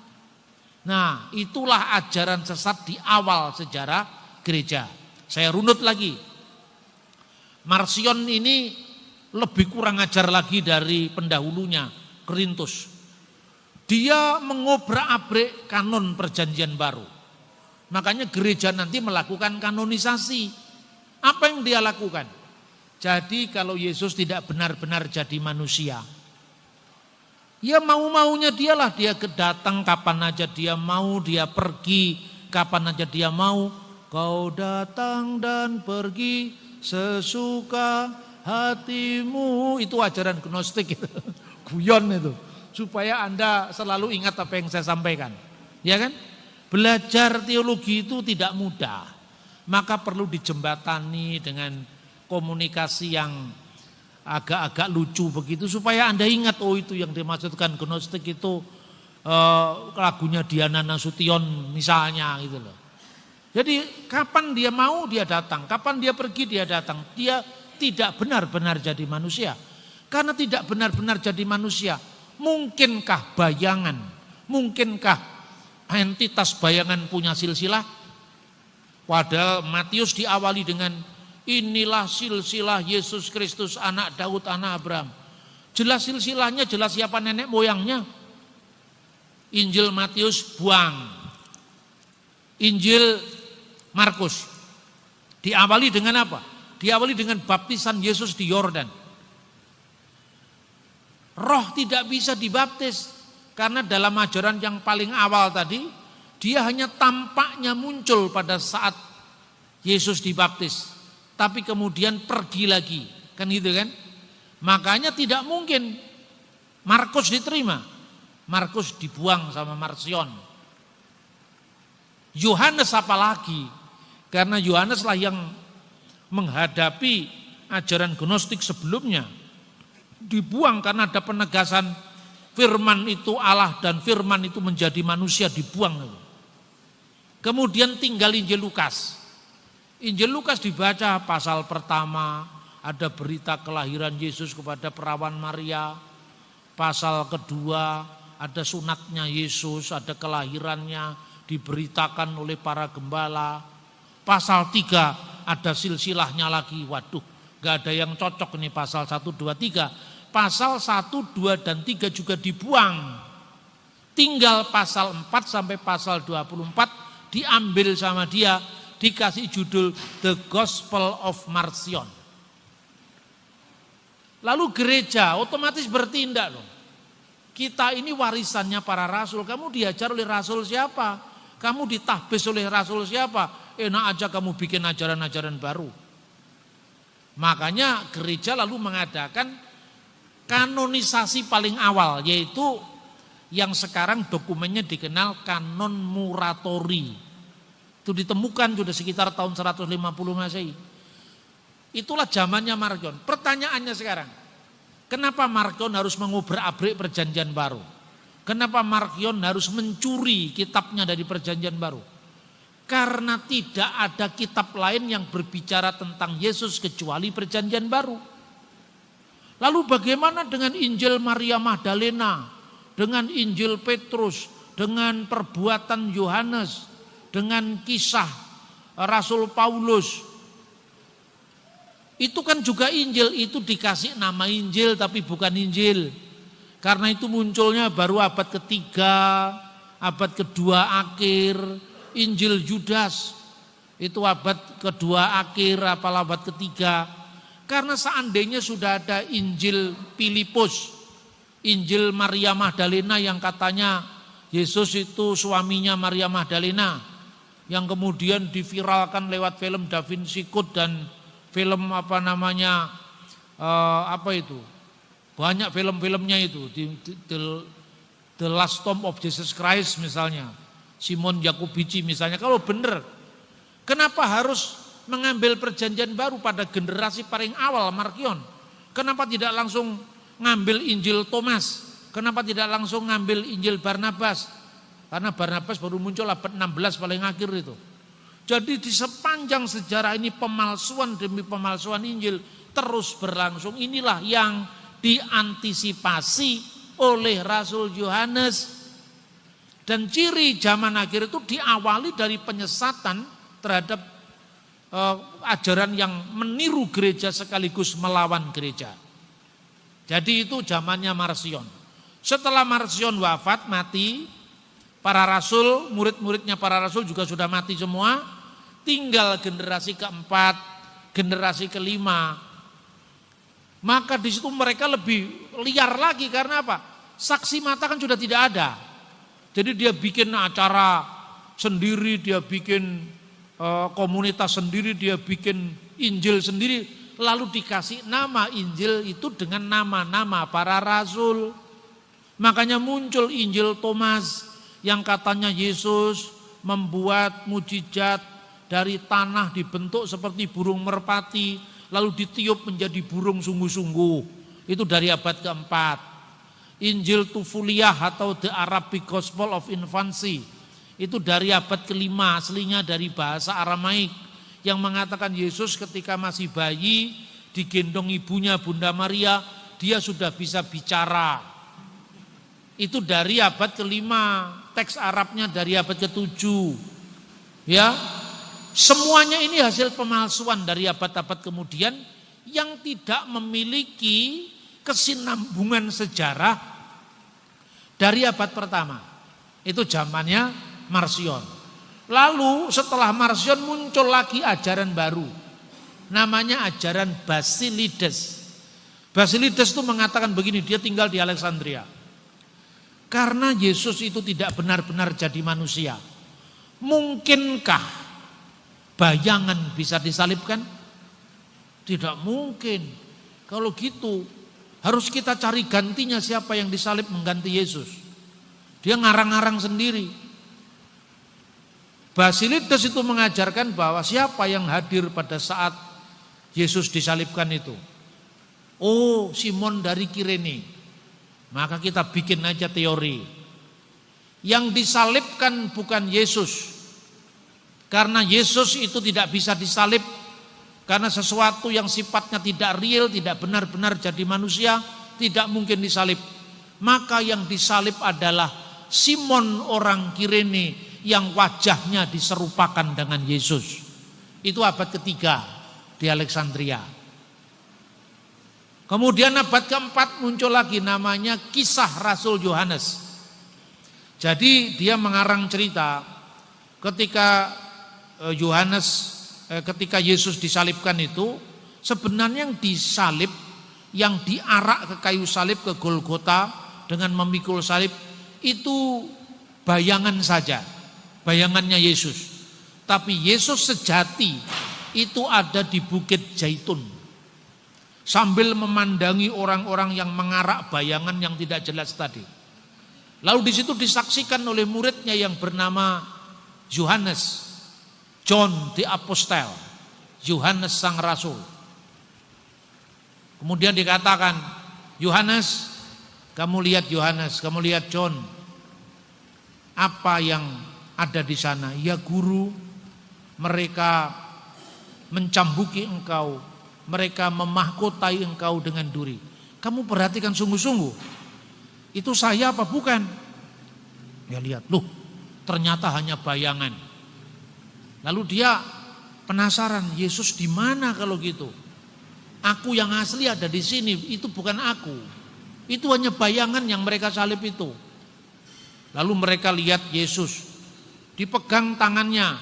Nah itulah ajaran sesat di awal sejarah gereja. Saya runut lagi. Marcion ini lebih kurang ajar lagi dari pendahulunya, Korintus. Dia mengobrak-abrik kanon perjanjian baru. Makanya gereja nanti melakukan kanonisasi. Apa yang dia lakukan? Jadi kalau Yesus tidak benar-benar jadi manusia, ya mau-maunya dialah, dia datang kapan aja dia mau, dia pergi kapan aja dia mau. Kau datang dan pergi sesuka hatimu. Itu ajaran gnostik itu. Guyon itu. Supaya Anda selalu ingat apa yang saya sampaikan. Ya kan? Belajar teologi itu tidak mudah. Maka perlu dijembatani dengan komunikasi yang agak-agak lucu begitu. Supaya Anda ingat, oh itu yang dimaksudkan gnostik itu lagunya Diana Nasution misalnya gitu loh. Jadi kapan dia mau dia datang, kapan dia pergi dia datang. Dia tidak benar-benar jadi manusia. Karena tidak benar-benar jadi manusia, mungkinkah bayangan, mungkinkah entitas bayangan punya silsilah? Padahal Matius diawali dengan inilah silsilah Yesus Kristus anak Daud anak Abraham. Jelas silsilahnya, jelas siapa nenek moyangnya. Injil Matius buang. Injil Markus diawali dengan apa? Diawali dengan baptisan Yesus di Yordan. Roh tidak bisa dibaptis karena dalam ajaran yang paling awal tadi, dia hanya tampaknya muncul pada saat Yesus dibaptis, tapi kemudian pergi lagi, kan gitu kan? Makanya tidak mungkin Markus diterima. Markus dibuang sama Marcion. Yohanes apalagi? Karena Yohaneslah yang menghadapi ajaran gnostik sebelumnya. Dibuang karena ada penegasan firman itu Allah dan firman itu menjadi manusia, dibuang. Kemudian tinggal Injil Lukas. Injil Lukas dibaca pasal pertama, ada berita kelahiran Yesus kepada perawan Maria. Pasal kedua ada sunatnya Yesus, ada kelahirannya diberitakan oleh para gembala. Pasal 3 ada silsilahnya lagi. Waduh, gak ada yang cocok nih pasal 1, 2, 3. Pasal 1, 2, dan 3 juga dibuang. Tinggal pasal 4 sampai pasal 24 diambil sama dia, dikasih judul The Gospel of Marcion. Lalu gereja otomatis bertindak loh. Kita ini warisannya para rasul. Kamu diajar oleh rasul siapa? Kamu ditahbis oleh rasul siapa? Enak aja kamu bikin ajaran-ajaran baru. Makanya gereja lalu mengadakan kanonisasi paling awal, yaitu yang sekarang dokumennya dikenal kanon Muratori. Itu ditemukan sudah sekitar tahun 150 Masehi. Itulah zamannya Marcion. Pertanyaannya sekarang, kenapa Marcion harus mengobrak-abrik perjanjian baru? Kenapa Marcion harus mencuri kitabnya dari perjanjian baru? Karena tidak ada kitab lain yang berbicara tentang Yesus kecuali perjanjian baru. Lalu bagaimana dengan Injil Maria Magdalena, dengan Injil Petrus, dengan perbuatan Yohanes, dengan kisah Rasul Paulus? Itu kan juga Injil, itu dikasih nama Injil tapi bukan Injil. Karena itu munculnya baru abad ketiga, abad kedua akhir. Injil Yudas itu abad kedua akhir, apalagi abad ketiga. Karena seandainya sudah ada Injil Filipus, Injil Maria Magdalena yang katanya Yesus itu suaminya Maria Magdalena, yang kemudian diviralkan lewat film Da Vinci Code dan film banyak film-filmnya itu, The Last Tomb of Jesus Christ misalnya, Simon Jacobici misalnya. Kalau benar, kenapa harus mengambil perjanjian baru pada generasi paling awal Markion? Kenapa tidak langsung ngambil Injil Thomas? Kenapa tidak langsung ngambil Injil Barnabas? Karena Barnabas baru muncul abad 16 paling akhir itu. Jadi di sepanjang sejarah ini pemalsuan demi pemalsuan Injil terus berlangsung. Inilah yang diantisipasi oleh Rasul Yohanes. Dan ciri zaman akhir itu diawali dari penyesatan terhadap ajaran yang meniru gereja sekaligus melawan gereja. Jadi itu zamannya Marsion. Setelah Marsion wafat, mati, para rasul, murid-muridnya para rasul juga sudah mati semua. Tinggal generasi keempat, generasi kelima. Maka di situ mereka lebih liar lagi, karena apa? Saksi mata kan sudah tidak ada. Jadi dia bikin acara sendiri, dia bikin komunitas sendiri, dia bikin Injil sendiri, lalu dikasih nama Injil itu dengan nama-nama para rasul. Makanya muncul Injil Thomas yang katanya Yesus membuat mujizat dari tanah dibentuk seperti burung merpati, lalu ditiup menjadi burung sungguh-sungguh. Itu dari abad keempat. Injil Tufuliah atau The Arabic Gospel of Infancy, itu dari abad kelima, aslinya dari bahasa Aramaik, yang mengatakan Yesus ketika masih bayi digendong ibunya Bunda Maria, dia sudah bisa bicara. Itu dari abad kelima, teks Arabnya dari abad ketujuh. Ya, semuanya ini hasil pemalsuan dari abad-abad kemudian yang tidak memiliki kesinambungan sejarah dari abad pertama. Itu zamannya Marsion. Lalu setelah Marsion muncul lagi ajaran baru, namanya ajaran Basilides. Basilides itu mengatakan begini, dia tinggal di Alexandria. Karena Yesus itu tidak benar-benar jadi manusia, mungkinkah bayangan bisa disalibkan? Tidak mungkin. Kalau gitu harus kita cari gantinya, siapa yang disalib mengganti Yesus. Dia ngarang-ngarang sendiri. Basilides itu mengajarkan bahwa siapa yang hadir pada saat Yesus disalibkan itu? Oh, Simon dari Kirene. Maka kita bikin aja teori. Yang disalibkan bukan Yesus. Karena Yesus itu tidak bisa disalib. Karena sesuatu yang sifatnya tidak real, tidak benar-benar jadi manusia, tidak mungkin disalib. Maka yang disalib adalah Simon orang Kirene yang wajahnya diserupakan dengan Yesus. Itu abad ketiga di Alexandria. Kemudian abad keempat muncul lagi namanya Kisah Rasul Yohanes. Jadi dia mengarang cerita ketika ketika Yesus disalibkan itu, sebenarnya yang disalib, yang diarak ke kayu salib ke Golgota dengan memikul salib itu bayangan saja, bayangannya Yesus. Tapi Yesus sejati itu ada di Bukit Zaitun, sambil memandangi orang-orang yang mengarak bayangan yang tidak jelas tadi. Lalu di situ disaksikan oleh muridnya yang bernama Yohanes, John the Apostle, Yohanes sang rasul. Kemudian dikatakan, Yohanes, kamu lihat Yohanes, kamu lihat John, apa yang ada di sana? Ya guru, mereka mencambuki engkau, mereka memahkotai engkau dengan duri. Kamu perhatikan sungguh-sungguh. Itu saya apa bukan? Ya lihat, loh ternyata hanya bayangan. Lalu dia penasaran, Yesus di mana kalau gitu? Aku yang asli ada di sini, itu bukan aku. Itu hanya bayangan yang mereka salib itu. Lalu mereka lihat Yesus dipegang tangannya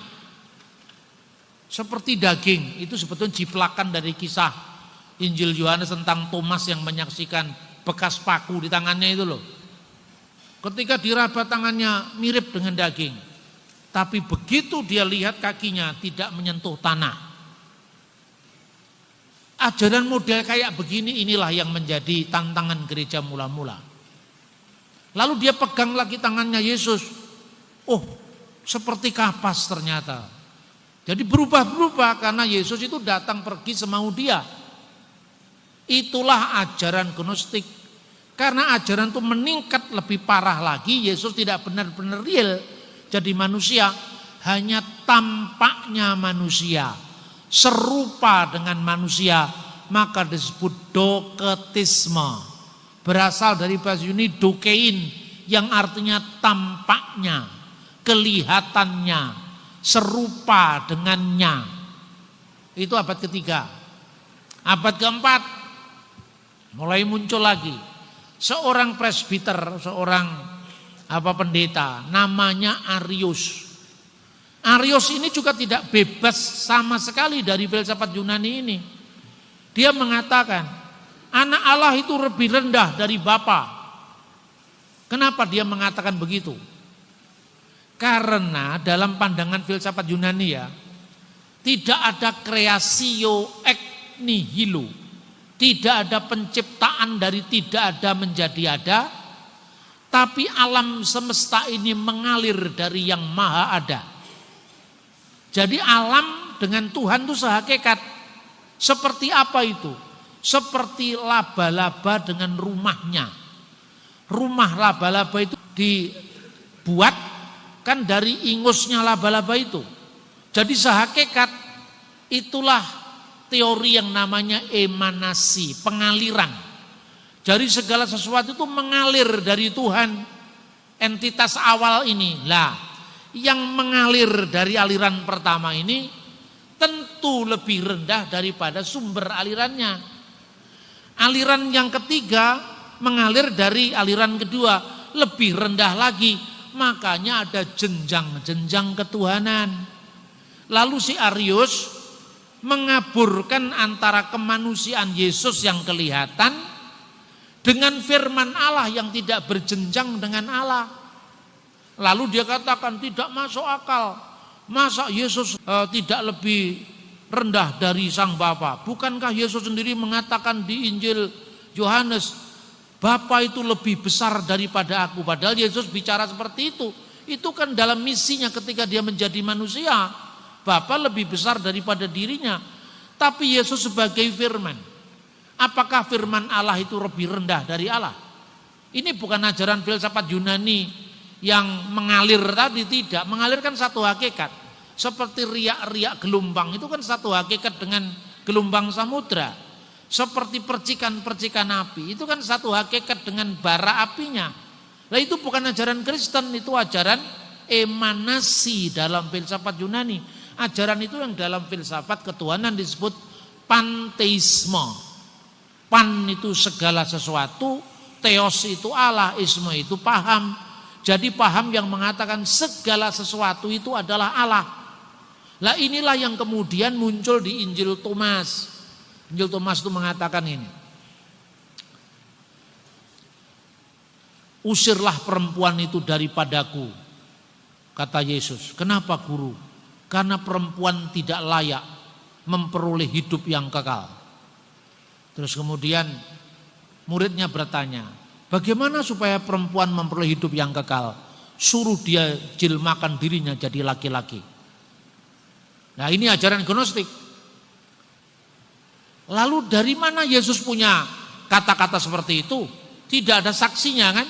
seperti daging. Itu sebetulnya jiplakan dari kisah Injil Yohanes tentang Thomas yang menyaksikan bekas paku di tangannya itu loh. Ketika diraba tangannya mirip dengan daging, tapi begitu dia lihat kakinya tidak menyentuh tanah. Ajaran model kayak begini inilah yang menjadi tantangan gereja mula-mula. Lalu dia pegang lagi tangannya Yesus. Oh, seperti kapas ternyata. Jadi berubah-berubah karena Yesus itu datang pergi semau dia. Itulah ajaran gnostik. Karena ajaran itu meningkat lebih parah lagi, Yesus tidak benar-benar real jadi manusia, hanya tampaknya manusia, serupa dengan manusia, maka disebut doketisme. Berasal dari bahasa Yunani dokein yang artinya tampaknya, kelihatannya, serupa dengannya. Itu abad ketiga. Abad keempat mulai muncul lagi seorang presbiter, seorang pendeta, namanya Arius. Arius ini juga tidak bebas sama sekali dari filsafat Yunani ini. Dia mengatakan anak Allah itu lebih rendah dari Bapa. Kenapa dia mengatakan begitu? Karena dalam pandangan filsafat Yunani ya, tidak ada creatio ex nihilo. Tidak ada penciptaan dari tidak ada menjadi ada, tapi alam semesta ini mengalir dari yang maha ada. Jadi alam dengan Tuhan itu sehakikat. Seperti apa itu? Seperti laba-laba dengan rumahnya. Rumah laba-laba itu dibuat kan dari ingusnya laba-laba itu. Jadi sehakikat itulah teori yang namanya emanasi, pengaliran. Jadi segala sesuatu itu mengalir dari Tuhan, entitas awal ini. Lah, yang mengalir dari aliran pertama ini tentu lebih rendah daripada sumber alirannya. Aliran yang ketiga mengalir dari aliran kedua, lebih rendah lagi. Makanya ada jenjang-jenjang ketuhanan. Lalu si Arius mengaburkan antara kemanusiaan Yesus yang kelihatan dengan firman Allah yang tidak berjenjang dengan Allah. Lalu dia katakan tidak masuk akal. Masa Yesus tidak lebih rendah dari Sang Bapa? Bukankah Yesus sendiri mengatakan di Injil Yohanes, Bapa itu lebih besar daripada aku. Padahal Yesus bicara seperti itu. Itu kan dalam misinya ketika dia menjadi manusia. Bapa lebih besar daripada dirinya. Tapi Yesus sebagai firman. Apakah firman Allah itu lebih rendah dari Allah? Ini bukan ajaran filsafat Yunani yang mengalir tadi, tidak. Mengalirkan satu hakikat. Seperti riak-riak gelombang, itu kan satu hakikat dengan gelombang samudra. Seperti percikan-percikan api, itu kan satu hakikat dengan bara apinya. Nah itu bukan ajaran Kristen, itu ajaran emanasi dalam filsafat Yunani. Ajaran itu yang dalam filsafat ketuhanan disebut panteisme. Pan itu segala sesuatu, theos itu Allah, isme itu paham. Jadi paham yang mengatakan segala sesuatu itu adalah Allah. Lah inilah yang kemudian muncul di Injil Thomas. Injil Thomas itu mengatakan ini. Usirlah perempuan itu daripadaku, kata Yesus. Kenapa guru? Karena perempuan tidak layak memperoleh hidup yang kekal. Terus kemudian muridnya bertanya, bagaimana supaya perempuan memperoleh hidup yang kekal? Suruh dia jilmakan dirinya jadi laki-laki. Nah ini ajaran gnostik. Lalu dari mana Yesus punya kata-kata seperti itu? Tidak ada saksinya kan?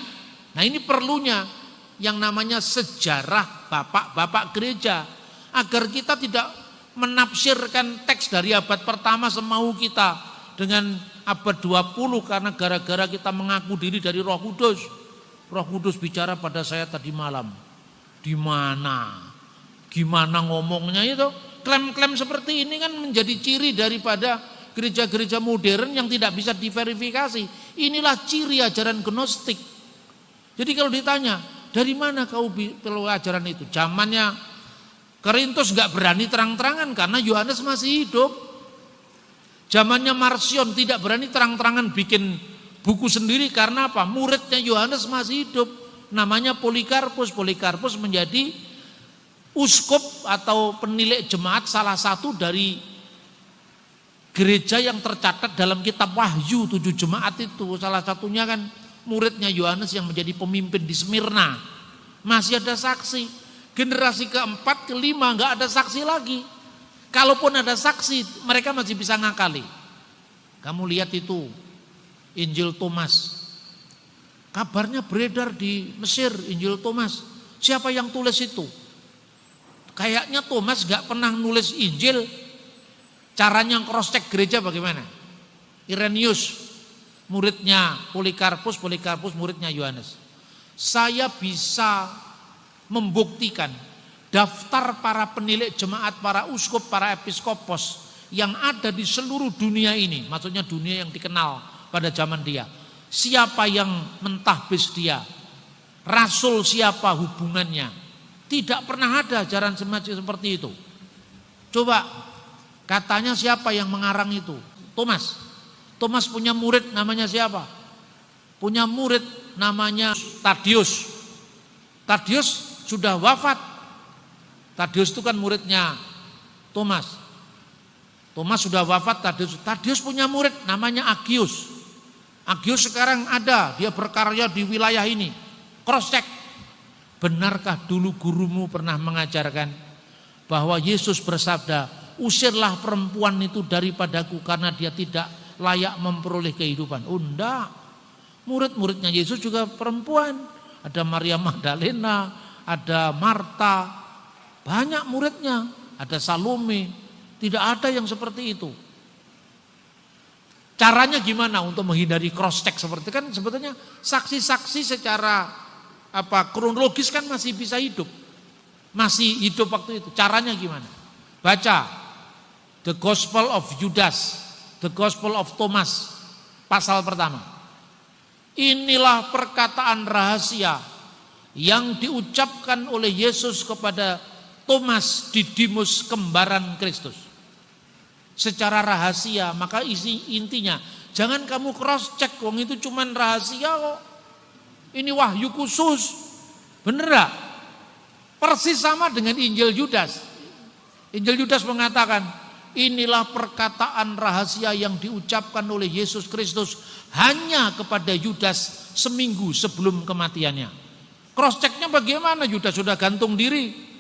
Nah ini perlunya yang namanya sejarah bapak-bapak gereja. Agar kita tidak menafsirkan teks dari abad pertama semau kita. dengan abad 20 karena gara-gara kita mengaku diri dari Roh Kudus. Roh Kudus bicara pada saya tadi malam. Di mana? Gimana ngomongnya itu? Klaim-klaim seperti ini kan menjadi ciri daripada gereja-gereja modern yang tidak bisa diverifikasi. Inilah ciri ajaran gnostik. Jadi kalau ditanya, dari mana kau perlu ajaran itu? Zamannya Korintus gak berani terang-terangan karena Yohanes masih hidup. Zamannya Marcion tidak berani terang-terangan bikin buku sendiri karena apa? Muridnya Yohanes masih hidup. Namanya Polikarpus. Polikarpus menjadi uskup atau penilik jemaat salah satu dari gereja yang tercatat dalam kitab Wahyu 7 jemaat itu. Salah satunya kan muridnya Yohanes yang menjadi pemimpin di Smyrna. Masih ada saksi. Generasi keempat, kelima nggak ada saksi lagi. Kalaupun ada saksi, mereka masih bisa ngakali. Kamu lihat itu Injil Thomas. Kabarnya beredar di Mesir Injil Thomas. Siapa yang tulis itu? Kayaknya Thomas gak pernah nulis Injil. Caranya cross check gereja bagaimana? Irenaeus muridnya Polikarpus, Polikarpus muridnya Yohanes. Saya bisa membuktikan daftar para penilik jemaat, para uskup, para episkopos yang ada di seluruh dunia ini. Maksudnya dunia yang dikenal pada zaman dia. Siapa yang mentahbis dia? Rasul siapa hubungannya? Tidak pernah ada ajaran semacam seperti itu. Coba katanya siapa yang mengarang itu? Thomas. Thomas punya murid namanya siapa? Punya murid namanya Tadius. Tadius sudah wafat. Tadius itu kan muridnya Thomas. Thomas sudah wafat, Tadius punya murid namanya Agius. Agius sekarang ada, dia berkarya di wilayah ini. Cross check. Benarkah dulu gurumu pernah mengajarkan bahwa Yesus bersabda, usirlah perempuan itu daripadaku karena dia tidak layak memperoleh kehidupan. Oh enggak, murid-muridnya Yesus juga perempuan. Ada Maria Magdalena, ada Marta, banyak muridnya. Ada Salome, tidak ada yang seperti itu. Caranya gimana untuk menghindari cross check seperti itu? Kan sebetulnya saksi-saksi secara kronologis kan masih bisa hidup. Masih hidup waktu itu. Caranya gimana? Baca The Gospel of Judas, The Gospel of Thomas, pasal pertama. Inilah perkataan rahasia yang diucapkan oleh Yesus kepada Thomas Didimus kembaran Kristus. Secara rahasia, maka intinya jangan kamu cross check, wong itu cuman rahasia kok. Ini wahyu khusus. Bener gak? Persis sama dengan Injil Yudas. Injil Yudas mengatakan, inilah perkataan rahasia yang diucapkan oleh Yesus Kristus hanya kepada Yudas seminggu sebelum kematiannya. Cross checknya bagaimana? Yudas sudah gantung diri.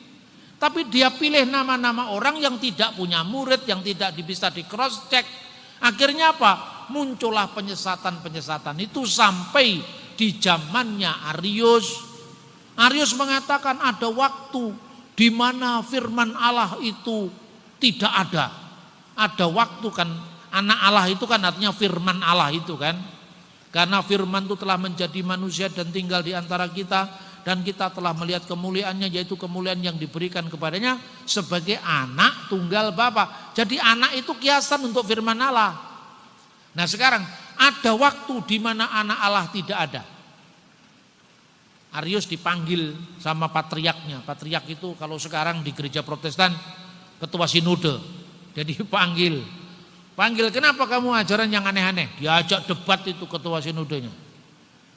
Tapi dia pilih nama-nama orang yang tidak punya murid, yang tidak bisa di cross check. Akhirnya apa? Muncullah penyesatan-penyesatan itu sampai di zamannya Arius. Arius mengatakan ada waktu di mana firman Allah itu tidak ada. Ada waktu kan, anak Allah itu kan artinya firman Allah itu kan. Karena firman itu telah menjadi manusia dan tinggal di antara kita, dan kita telah melihat kemuliaannya, yaitu kemuliaan yang diberikan kepadanya sebagai anak tunggal Bapa. Jadi anak itu kiasan untuk firman Allah. Nah sekarang ada waktu di mana anak Allah tidak ada. Arius dipanggil sama patriarknya. Patriark itu kalau sekarang di gereja Protestan ketua sinode. Jadi panggil, kenapa kamu ajaran yang aneh-aneh? Diajak debat itu ketua sinodenya.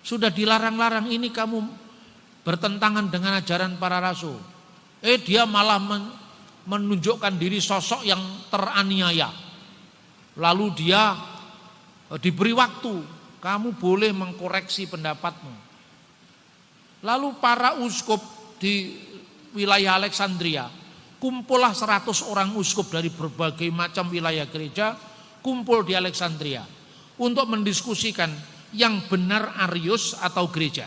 Sudah dilarang-larang, ini kamu bertentangan dengan ajaran para rasul. Dia malah menunjukkan diri sosok yang teraniaya. Lalu dia diberi waktu, kamu boleh mengkoreksi pendapatmu. Lalu para uskup di wilayah Alexandria, kumpullah 100 orang uskup dari berbagai macam wilayah gereja, kumpul di Alexandria untuk mendiskusikan yang benar Arius atau gereja.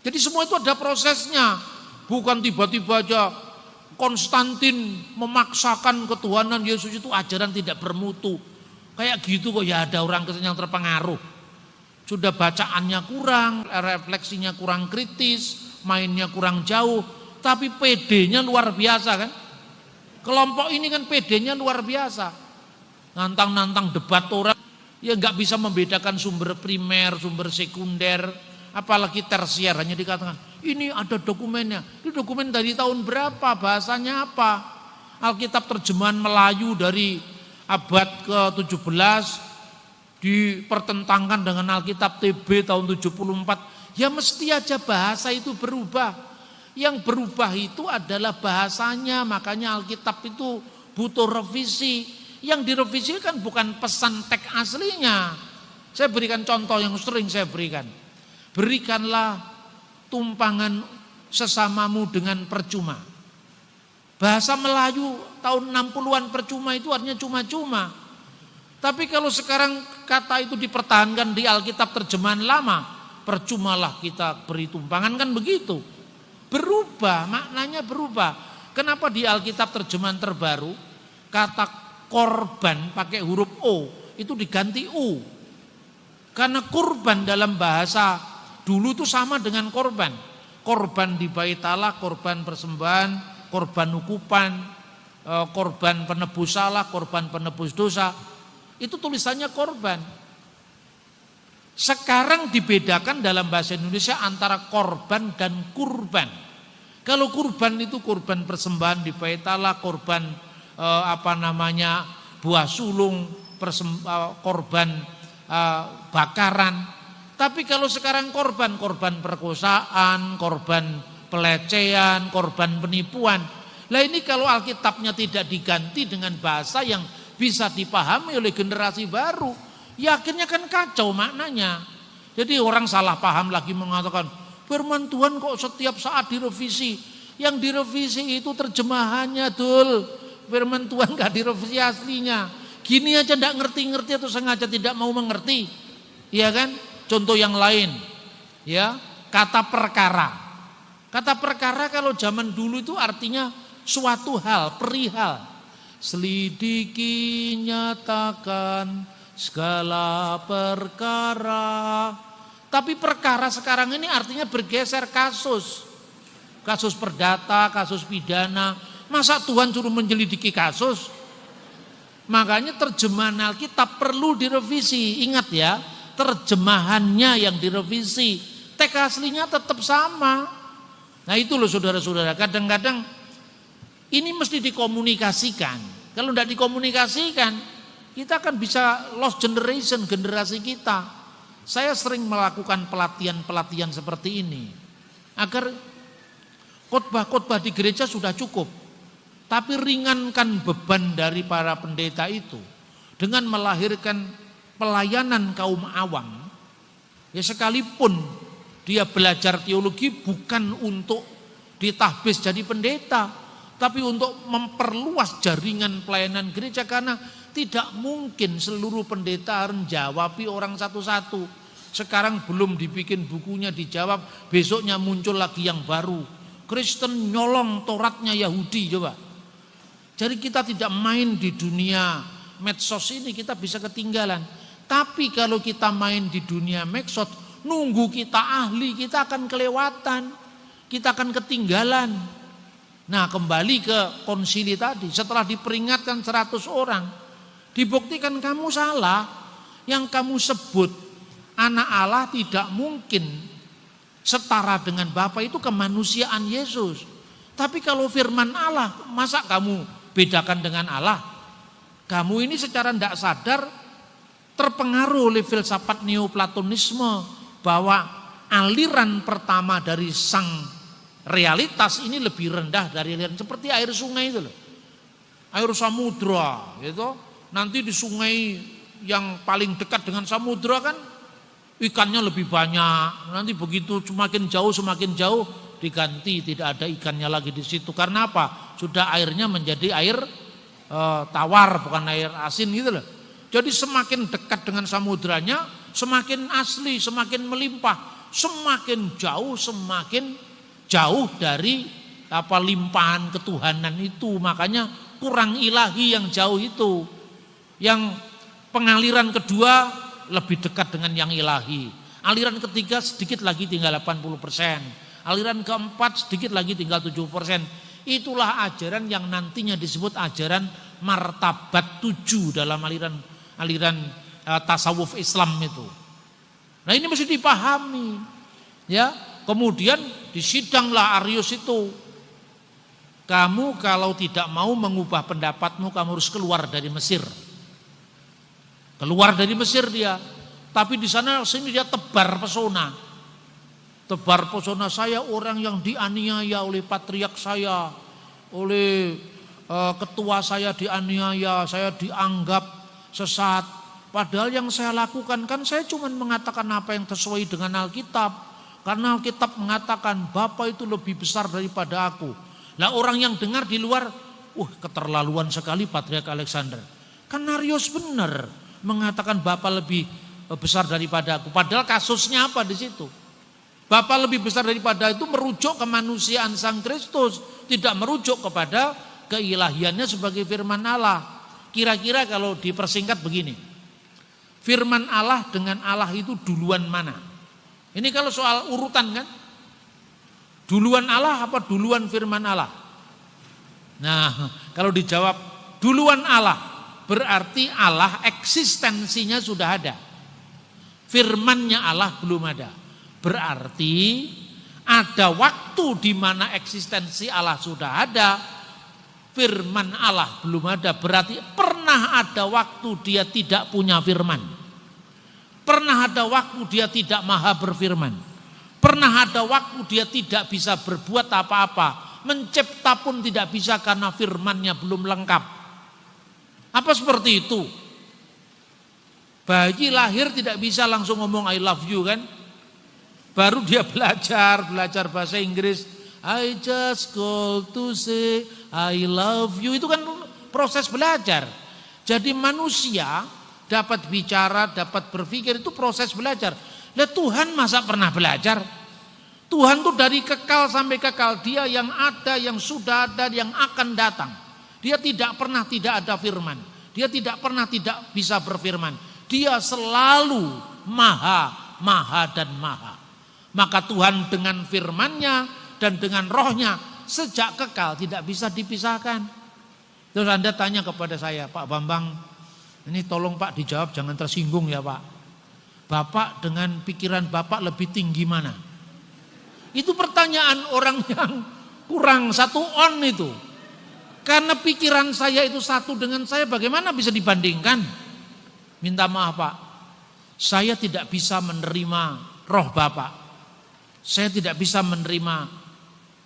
Jadi semua itu ada prosesnya, bukan tiba-tiba aja Konstantin memaksakan ketuhanan Yesus itu ajaran tidak bermutu. Kayak gitu kok ya ada orang Kristen yang terpengaruh. Sudah bacaannya kurang, refleksinya kurang kritis, mainnya kurang jauh, tapi PD-nya luar biasa kan. Kelompok ini kan PD-nya luar biasa. Nantang-nantang debat orang, ya nggak bisa membedakan sumber primer, sumber sekunder, apalagi tersier. Hanya dikatakan, ini ada dokumennya. Ini dokumen dari tahun berapa, bahasanya apa. Alkitab terjemahan Melayu dari abad ke-17 dipertentangkan dengan Alkitab TB tahun 74. Ya mesti aja bahasa itu berubah. Yang berubah itu adalah bahasanya, makanya Alkitab itu butuh revisi. Yang direvisi kan bukan pesan teks aslinya. Saya berikan contoh yang sering saya berikan. Berikanlah tumpangan sesamamu dengan percuma. Bahasa Melayu tahun 60-an percuma itu artinya cuma-cuma. Tapi kalau sekarang kata itu dipertahankan di Alkitab terjemahan lama, percumalah kita beri tumpangan, kan begitu. Berubah, maknanya berubah. Kenapa di Alkitab terjemahan terbaru kata korban pakai huruf O itu diganti U? Karena kurban dalam bahasa dulu itu sama dengan korban. Korban di bait Allah, korban persembahan, korban ukupan, korban penebus salah, korban penebus dosa. Itu tulisannya korban. Sekarang dibedakan dalam bahasa Indonesia antara korban dan kurban. Kalau kurban itu kurban persembahan di bait Allah, korban buah sulung, korban bakaran. Tapi kalau sekarang korban perkosaan, korban pelecehan, korban penipuan. Lah ini kalau Alkitabnya tidak diganti dengan bahasa yang bisa dipahami oleh generasi baru, ya akhirnya kan kacau maknanya. Jadi orang salah paham lagi mengatakan firman Tuhan kok setiap saat direvisi. Yang direvisi itu terjemahannya, Dul. Firman Tuhan gak direvisi aslinya. Gini aja gak ngerti-ngerti atau sengaja tidak mau mengerti. Iya kan? Contoh yang lain. Ya, kata perkara. Kata perkara kalau zaman dulu itu artinya suatu hal, perihal. Selidiki, nyatakan segala perkara. Tapi perkara sekarang ini artinya bergeser kasus. Kasus perdata, kasus pidana. Masa Tuhan suruh menyelidiki kasus? Makanya terjemahan Alkitab perlu direvisi. Ingat ya, terjemahannya yang direvisi. Teks aslinya tetap sama. Nah itu loh saudara-saudara, kadang-kadang ini mesti dikomunikasikan. Kalau tidak dikomunikasikan, kita akan bisa lost generation, generasi kita. Saya sering melakukan pelatihan-pelatihan seperti ini. Agar khotbah-khotbah di gereja sudah cukup. Tapi ringankan beban dari para pendeta itu. Dengan melahirkan pelayanan kaum awam. Ya sekalipun dia belajar teologi bukan untuk ditahbis jadi pendeta. Tapi untuk memperluas jaringan pelayanan gereja, karena tidak mungkin seluruh pendeta menjawabi orang satu-satu. Sekarang belum dibikin bukunya dijawab, besoknya muncul lagi yang baru. Kristen nyolong Tauratnya Yahudi, coba. Jadi kita tidak main di dunia medsos ini, kita bisa ketinggalan. Tapi kalau kita main di dunia medsos, nunggu kita ahli, kita akan kelewatan. Kita akan ketinggalan. Nah kembali ke konsili tadi, setelah diperingatkan 100 orang, dibuktikan kamu salah. Yang kamu sebut anak Allah tidak mungkin setara dengan Bapa, itu kemanusiaan Yesus. Tapi kalau firman Allah, masa kamu bedakan dengan Allah? Kamu ini secara tidak sadar terpengaruh oleh filsafat neoplatonisme, bahwa aliran pertama dari sang realitas ini lebih rendah dari aliran, seperti air sungai itu loh. Air samudra gitu. Nanti di sungai yang paling dekat dengan samudra kan ikannya lebih banyak. Nanti begitu semakin jauh diganti, tidak ada ikannya lagi di situ. Karena apa? Sudah airnya menjadi air tawar, bukan air asin gitu loh. Jadi semakin dekat dengan samudranya, semakin asli, semakin melimpah. Semakin jauh, semakin jauh dari limpahan ketuhanan itu. Makanya kurang ilahi yang jauh itu. Yang Pengaliran kedua lebih dekat dengan yang ilahi. Aliran ketiga sedikit lagi tinggal 80%. Aliran keempat sedikit lagi tinggal 70%. Itulah ajaran yang nantinya disebut ajaran martabat 7 dalam aliran tasawuf Islam itu. Nah ini mesti dipahami. Ya, kemudian disidanglah Arius itu. Kamu kalau tidak mau mengubah pendapatmu, kamu harus keluar dari Mesir. Keluar dari Mesir dia. Tapi di sana sini dia tebar pesona. Tebar pesona, saya orang yang dianiaya oleh patriark saya, oleh ketua saya dianiaya, saya dianggap sesat. Padahal yang saya lakukan kan saya cuma mengatakan apa yang sesuai dengan Alkitab. Karena Alkitab mengatakan Bapa itu lebih besar daripada aku. Lah orang yang dengar di luar, keterlaluan sekali Patriark Alexander. Kan Arius benar mengatakan Bapa lebih besar daripada aku. Padahal kasusnya apa di situ? Bapa lebih besar daripada itu merujuk kemanusiaan Sang Kristus, tidak merujuk kepada keilahiannya sebagai firman Allah. Kira-kira kalau dipersingkat begini. Firman Allah dengan Allah itu duluan mana? Ini kalau soal urutan kan? Duluan Allah apa duluan firman Allah? Nah, kalau dijawab duluan Allah, berarti Allah eksistensinya sudah ada. Firman-Nya Allah belum ada. Berarti ada waktu di mana eksistensi Allah sudah ada, firman Allah belum ada. Berarti pernah ada waktu dia tidak punya firman. Pernah ada waktu dia tidak maha berfirman. Pernah ada waktu dia tidak bisa berbuat apa-apa. Mencipta pun tidak bisa karena firman-Nya belum lengkap. Apa seperti itu? Bayi lahir tidak bisa langsung ngomong I love you kan? Baru dia belajar bahasa Inggris. I just call to say I love you. Itu kan proses belajar. Jadi manusia dapat bicara, dapat berpikir, itu proses belajar. Lah Tuhan masa pernah belajar? Tuhan tuh dari kekal sampai kekal. Dia yang ada, yang sudah ada, yang akan datang. Dia tidak pernah tidak ada firman. Dia tidak pernah tidak bisa berfirman. Dia selalu maha dan maha. Maka Tuhan dengan firman-Nya dan dengan rohnya sejak kekal tidak bisa dipisahkan. Terus Anda tanya kepada saya, Pak Bambang, ini tolong Pak dijawab, jangan tersinggung ya Pak. Bapak dengan pikiran Bapak lebih tinggi mana? Itu pertanyaan orang yang kurang satu on itu. Karena pikiran saya itu satu dengan saya, bagaimana bisa dibandingkan? Minta maaf Pak, saya tidak bisa menerima roh Bapak. Saya tidak bisa menerima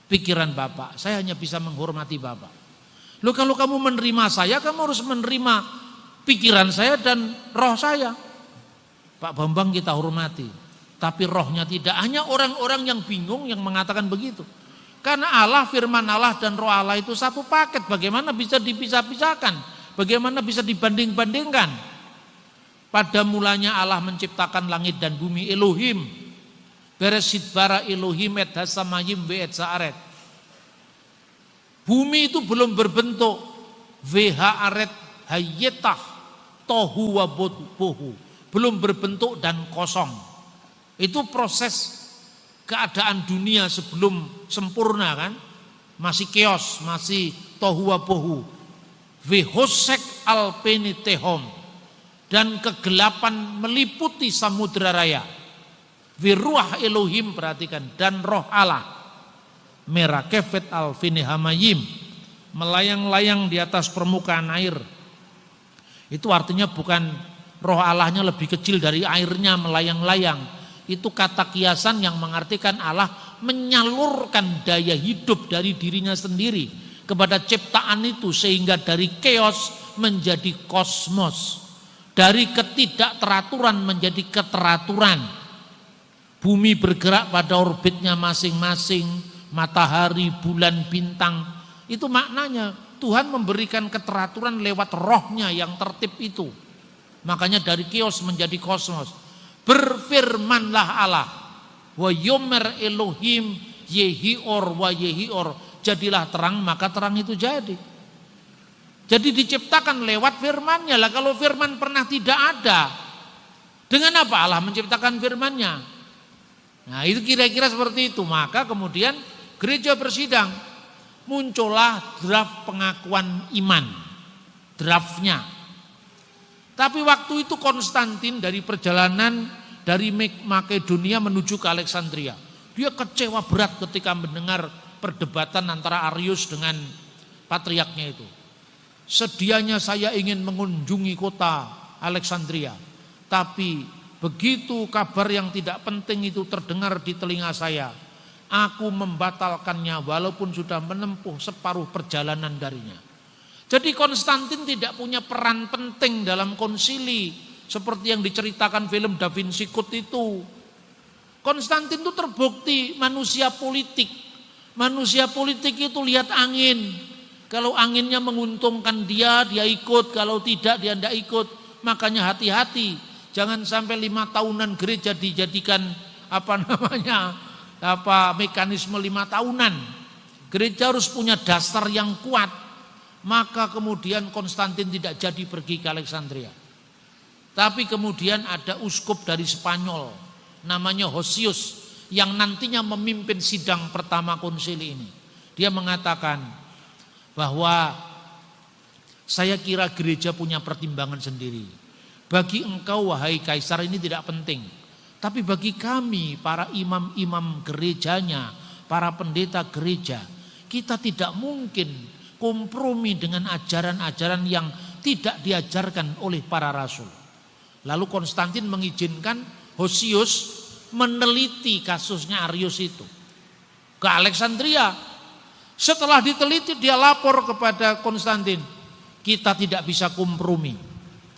pikiran Bapak. Saya hanya bisa menghormati Bapak. Loh kalau kamu menerima saya, kamu harus menerima pikiran saya dan roh saya. Pak Bambang kita hormati, tapi rohnya tidak. Hanya orang-orang yang bingung yang mengatakan begitu. Karena Allah, firman Allah dan roh Allah itu satu paket. Bagaimana bisa dipisah-pisahkan? Bagaimana bisa dibanding-bandingkan? Pada mulanya Allah menciptakan langit dan bumi, Elohim. Bereshit bara Elohim et hasamayim ve et sa'aret. Bumi itu belum berbentuk. Vhaaret hayyetah tohu wa bohu. Belum berbentuk dan kosong. Itu proses keadaan dunia sebelum sempurna kan. Masih chaos, masih tohu wa bohu. Vhosek alpenitehom. Dan kegelapan meliputi samudra raya. Viruah Elohim, perhatikan, dan roh Allah. Merakefet alfinihamayim, melayang-layang di atas permukaan air. Itu artinya bukan roh Allahnya lebih kecil dari airnya melayang-layang. Itu kata kiasan yang mengartikan Allah menyalurkan daya hidup dari dirinya sendiri kepada ciptaan itu, sehingga dari chaos menjadi kosmos. Dari ketidakteraturan menjadi keteraturan. Bumi bergerak pada orbitnya masing-masing, matahari, bulan, bintang. Itu maknanya Tuhan memberikan keteraturan lewat rohnya yang tertib itu. Makanya dari chaos menjadi kosmos. Berfirmanlah Allah, wa yomer Elohim yehior wa yehior, jadilah terang, maka terang itu jadi. Jadi diciptakan lewat firman-Nya. Lah kalau firman pernah tidak ada, dengan apa Allah menciptakan firman-Nya? Nah itu kira-kira seperti itu. Maka kemudian gereja bersidang, muncullah draft pengakuan iman, draftnya. Tapi waktu itu Konstantin dari perjalanan dari Makedonia menuju ke Alexandria, dia kecewa berat ketika mendengar perdebatan antara Arius dengan patriarknya itu. Sedianya saya ingin mengunjungi kota Alexandria, tapi begitu kabar yang tidak penting itu terdengar di telinga saya, aku membatalkannya walaupun sudah menempuh separuh perjalanan darinya. Jadi Konstantin tidak punya peran penting dalam konsili seperti yang diceritakan film Da Vinci Code itu. Konstantin itu terbukti manusia politik. Manusia politik itu lihat angin. Kalau anginnya menguntungkan dia ikut. Kalau tidak, dia tidak ikut. Makanya hati-hati. Jangan sampai 5 tahunan gereja dijadikan mekanisme 5 tahunan. Gereja harus punya dasar yang kuat. Maka kemudian Konstantin tidak jadi pergi ke Alexandria. Tapi kemudian ada uskup dari Spanyol, namanya Hosius, yang nantinya memimpin sidang pertama konsili ini. Dia mengatakan bahwa saya kira gereja punya pertimbangan sendiri. Bagi engkau wahai kaisar ini tidak penting. Tapi bagi kami para imam-imam gerejanya, para pendeta gereja, kita tidak mungkin kompromi dengan ajaran-ajaran yang tidak diajarkan oleh para rasul. Lalu Konstantin mengizinkan Hosius meneliti kasusnya Arius itu ke Alexandria. Setelah diteliti dia lapor kepada Konstantin, kita tidak bisa kompromi.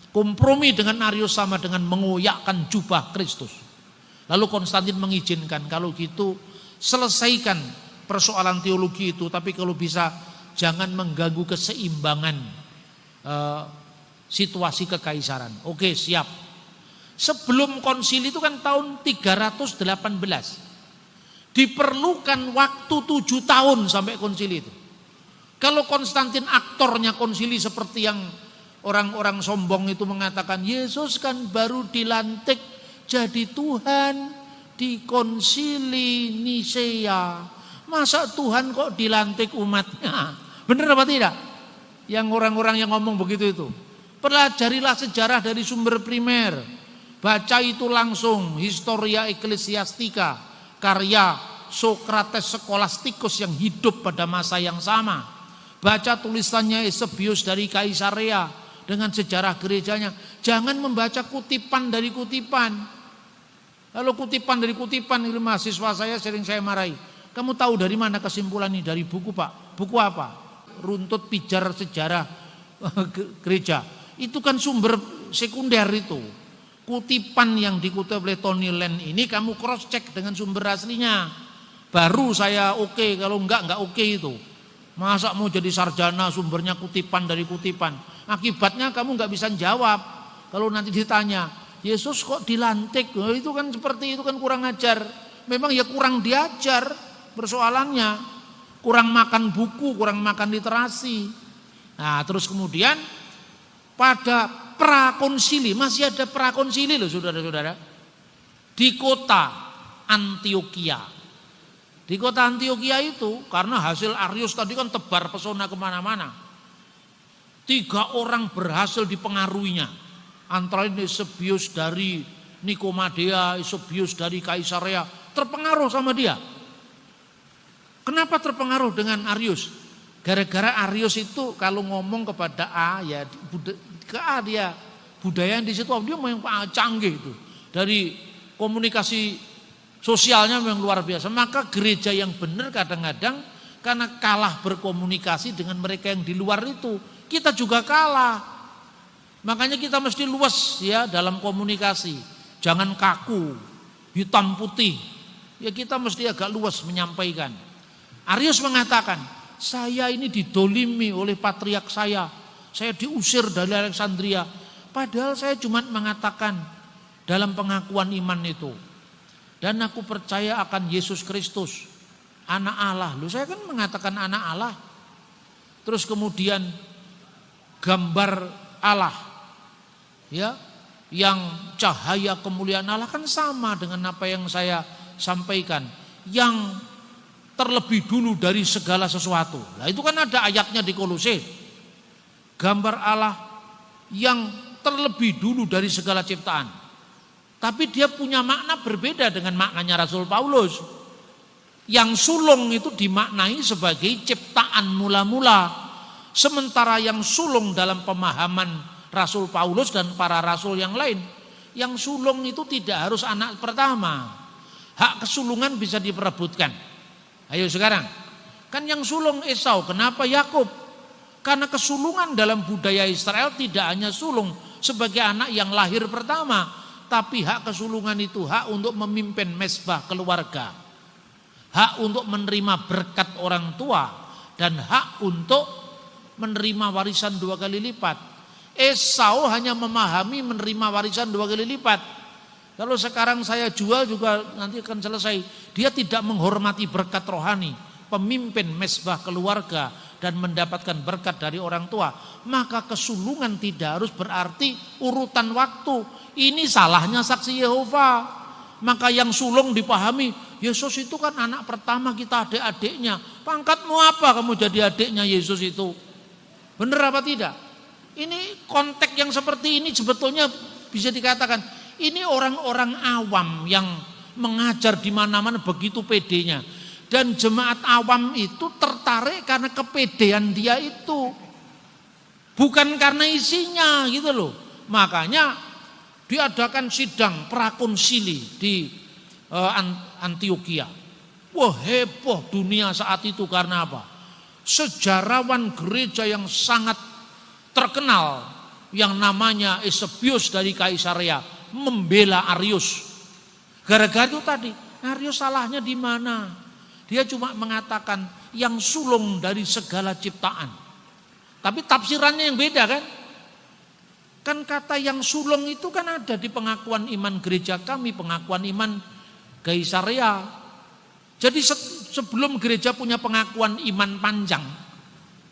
Kompromi dengan Arius sama dengan mengoyakkan jubah Kristus. Lalu Konstantin mengizinkan, kalau gitu selesaikan persoalan teologi itu, tapi kalau bisa jangan mengganggu keseimbangan situasi kekaisaran. Oke, siap. Sebelum konsili itu kan tahun 318. Diperlukan waktu 7 tahun sampai konsili itu. Kalau Konstantin aktornya konsili seperti yang orang-orang sombong itu mengatakan, Yesus kan baru dilantik jadi Tuhan di konsili Nisea. Masa Tuhan kok dilantik umatnya? Benar apa tidak? Yang orang-orang yang ngomong begitu itu. Pelajarilah sejarah dari sumber primer. Baca itu langsung, Historia Ecclesiastica, karya Socrates Scholasticus yang hidup pada masa yang sama. Baca tulisannya Eusebius dari Kaisarea dengan sejarah gerejanya. Jangan membaca kutipan dari kutipan. Kalau kutipan dari kutipan, itu mahasiswa saya sering saya marahi. Kamu tahu dari mana kesimpulan ini? Dari buku Pak. Buku apa? Runtut pijar sejarah gereja. Itu kan sumber sekunder itu. Kutipan yang dikutip oleh Tony Land ini kamu cross check dengan sumber aslinya. Baru saya oke, kalau enggak oke itu. Masa mau jadi sarjana sumbernya kutipan dari kutipan. Akibatnya kamu enggak bisa jawab. Kalau nanti ditanya, Yesus kok dilantik? Oh, itu kan seperti itu kan kurang ajar. Memang ya kurang diajar persoalannya. Kurang makan buku, kurang makan literasi. Nah terus kemudian pada prakonsili, masih ada prakonsili loh saudara-saudara. Di kota Antioquia. Di kota Antioquia itu karena hasil Arius tadi kan tebar pesona kemana-mana. 3 orang berhasil dipengaruhinya. Antara lain Eusebius dari Nikomadea, Eusebius dari Kaisarea. Terpengaruh sama dia. Kenapa terpengaruh dengan Arius? Gara-gara Arius itu kalau ngomong kepada A ya ke A dia budaya di situ dia memang canggih itu. Dari komunikasi sosialnya memang luar biasa. Maka gereja yang benar kadang-kadang karena kalah berkomunikasi dengan mereka yang di luar itu, kita juga kalah. Makanya kita mesti luas ya dalam komunikasi. Jangan kaku, hitam putih. Ya kita mesti agak luas menyampaikan. Arius mengatakan, saya ini didolimi oleh patriark saya diusir dari Alexandria. Padahal saya cuma mengatakan dalam pengakuan iman itu. Dan aku percaya akan Yesus Kristus, anak Allah. Loh, saya kan mengatakan anak Allah. Terus kemudian gambar Allah, ya, yang cahaya kemuliaan Allah kan sama dengan apa yang saya sampaikan, yang terlebih dulu dari segala sesuatu. Nah itu kan ada ayatnya di Kolose, gambar Allah yang terlebih dulu dari segala ciptaan. Tapi dia punya makna berbeda dengan maknanya Rasul Paulus. Yang sulung itu dimaknai sebagai ciptaan mula-mula, sementara yang sulung dalam pemahaman Rasul Paulus dan para rasul yang lain, yang sulung itu tidak harus anak pertama. Hak kesulungan bisa diperebutkan. Ayo sekarang, kan yang sulung Esau, kenapa Yakub? Karena kesulungan dalam budaya Israel tidak hanya sulung sebagai anak yang lahir pertama, tapi hak kesulungan itu hak untuk memimpin mezbah keluarga, hak untuk menerima berkat orang tua, dan hak untuk menerima warisan 2 kali lipat. Esau hanya memahami menerima warisan 2 kali lipat. Kalau sekarang saya jual juga nanti akan selesai. Dia tidak menghormati berkat rohani, pemimpin mezbah keluarga dan mendapatkan berkat dari orang tua. Maka kesulungan tidak harus berarti urutan waktu. Ini salahnya saksi Yehova. Maka yang sulung dipahami, Yesus itu kan anak pertama kita, adik-adiknya. Pangkatmu apa kamu jadi adiknya Yesus itu? Benar apa tidak? Ini konteks yang seperti ini sebetulnya bisa dikatakan ini orang-orang awam yang mengajar di mana-mana begitu pedenya. Dan jemaat awam itu tertarik karena kepedean dia itu. Bukan karena isinya gitu loh. Makanya diadakan sidang prakonsili di Antioquia. Wah, heboh dunia saat itu karena apa? Sejarawan gereja yang sangat terkenal yang namanya Eusebius dari Kaisarea membela Arius. Gara-gara itu tadi, Arius salahnya di mana? Dia cuma mengatakan yang sulung dari segala ciptaan. Tapi tafsirannya yang beda kan? Kan kata yang sulung itu kan ada di pengakuan iman gereja kami, pengakuan iman Kaisarea. Jadi sebelum gereja punya pengakuan iman panjang,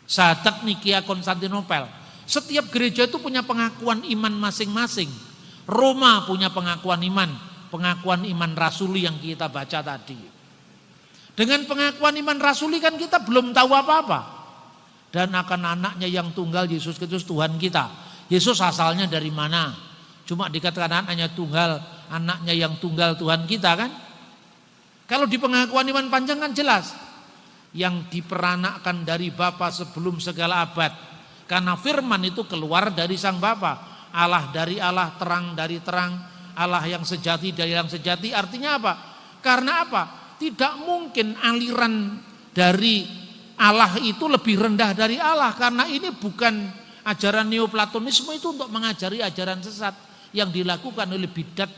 Syahadat Niki Konstantinopel, setiap gereja itu punya pengakuan iman masing-masing. Roma punya pengakuan iman rasuli yang kita baca tadi. Dengan pengakuan iman rasuli kan kita belum tahu apa-apa. Dan akan anaknya yang tunggal Yesus Kristus Tuhan kita. Yesus asalnya dari mana? Cuma dikatakan anaknya tunggal, anaknya yang tunggal Tuhan kita kan? Kalau di pengakuan iman panjang kan jelas. Yang diperanakkan dari Bapa sebelum segala abad. Karena firman itu keluar dari sang Bapa. Allah dari Allah, terang dari terang, Allah yang sejati dari yang sejati. Artinya apa? Karena apa? Tidak mungkin aliran dari Allah itu lebih rendah dari Allah. Karena ini bukan ajaran Neoplatonisme itu untuk mengajari ajaran sesat yang dilakukan oleh bidat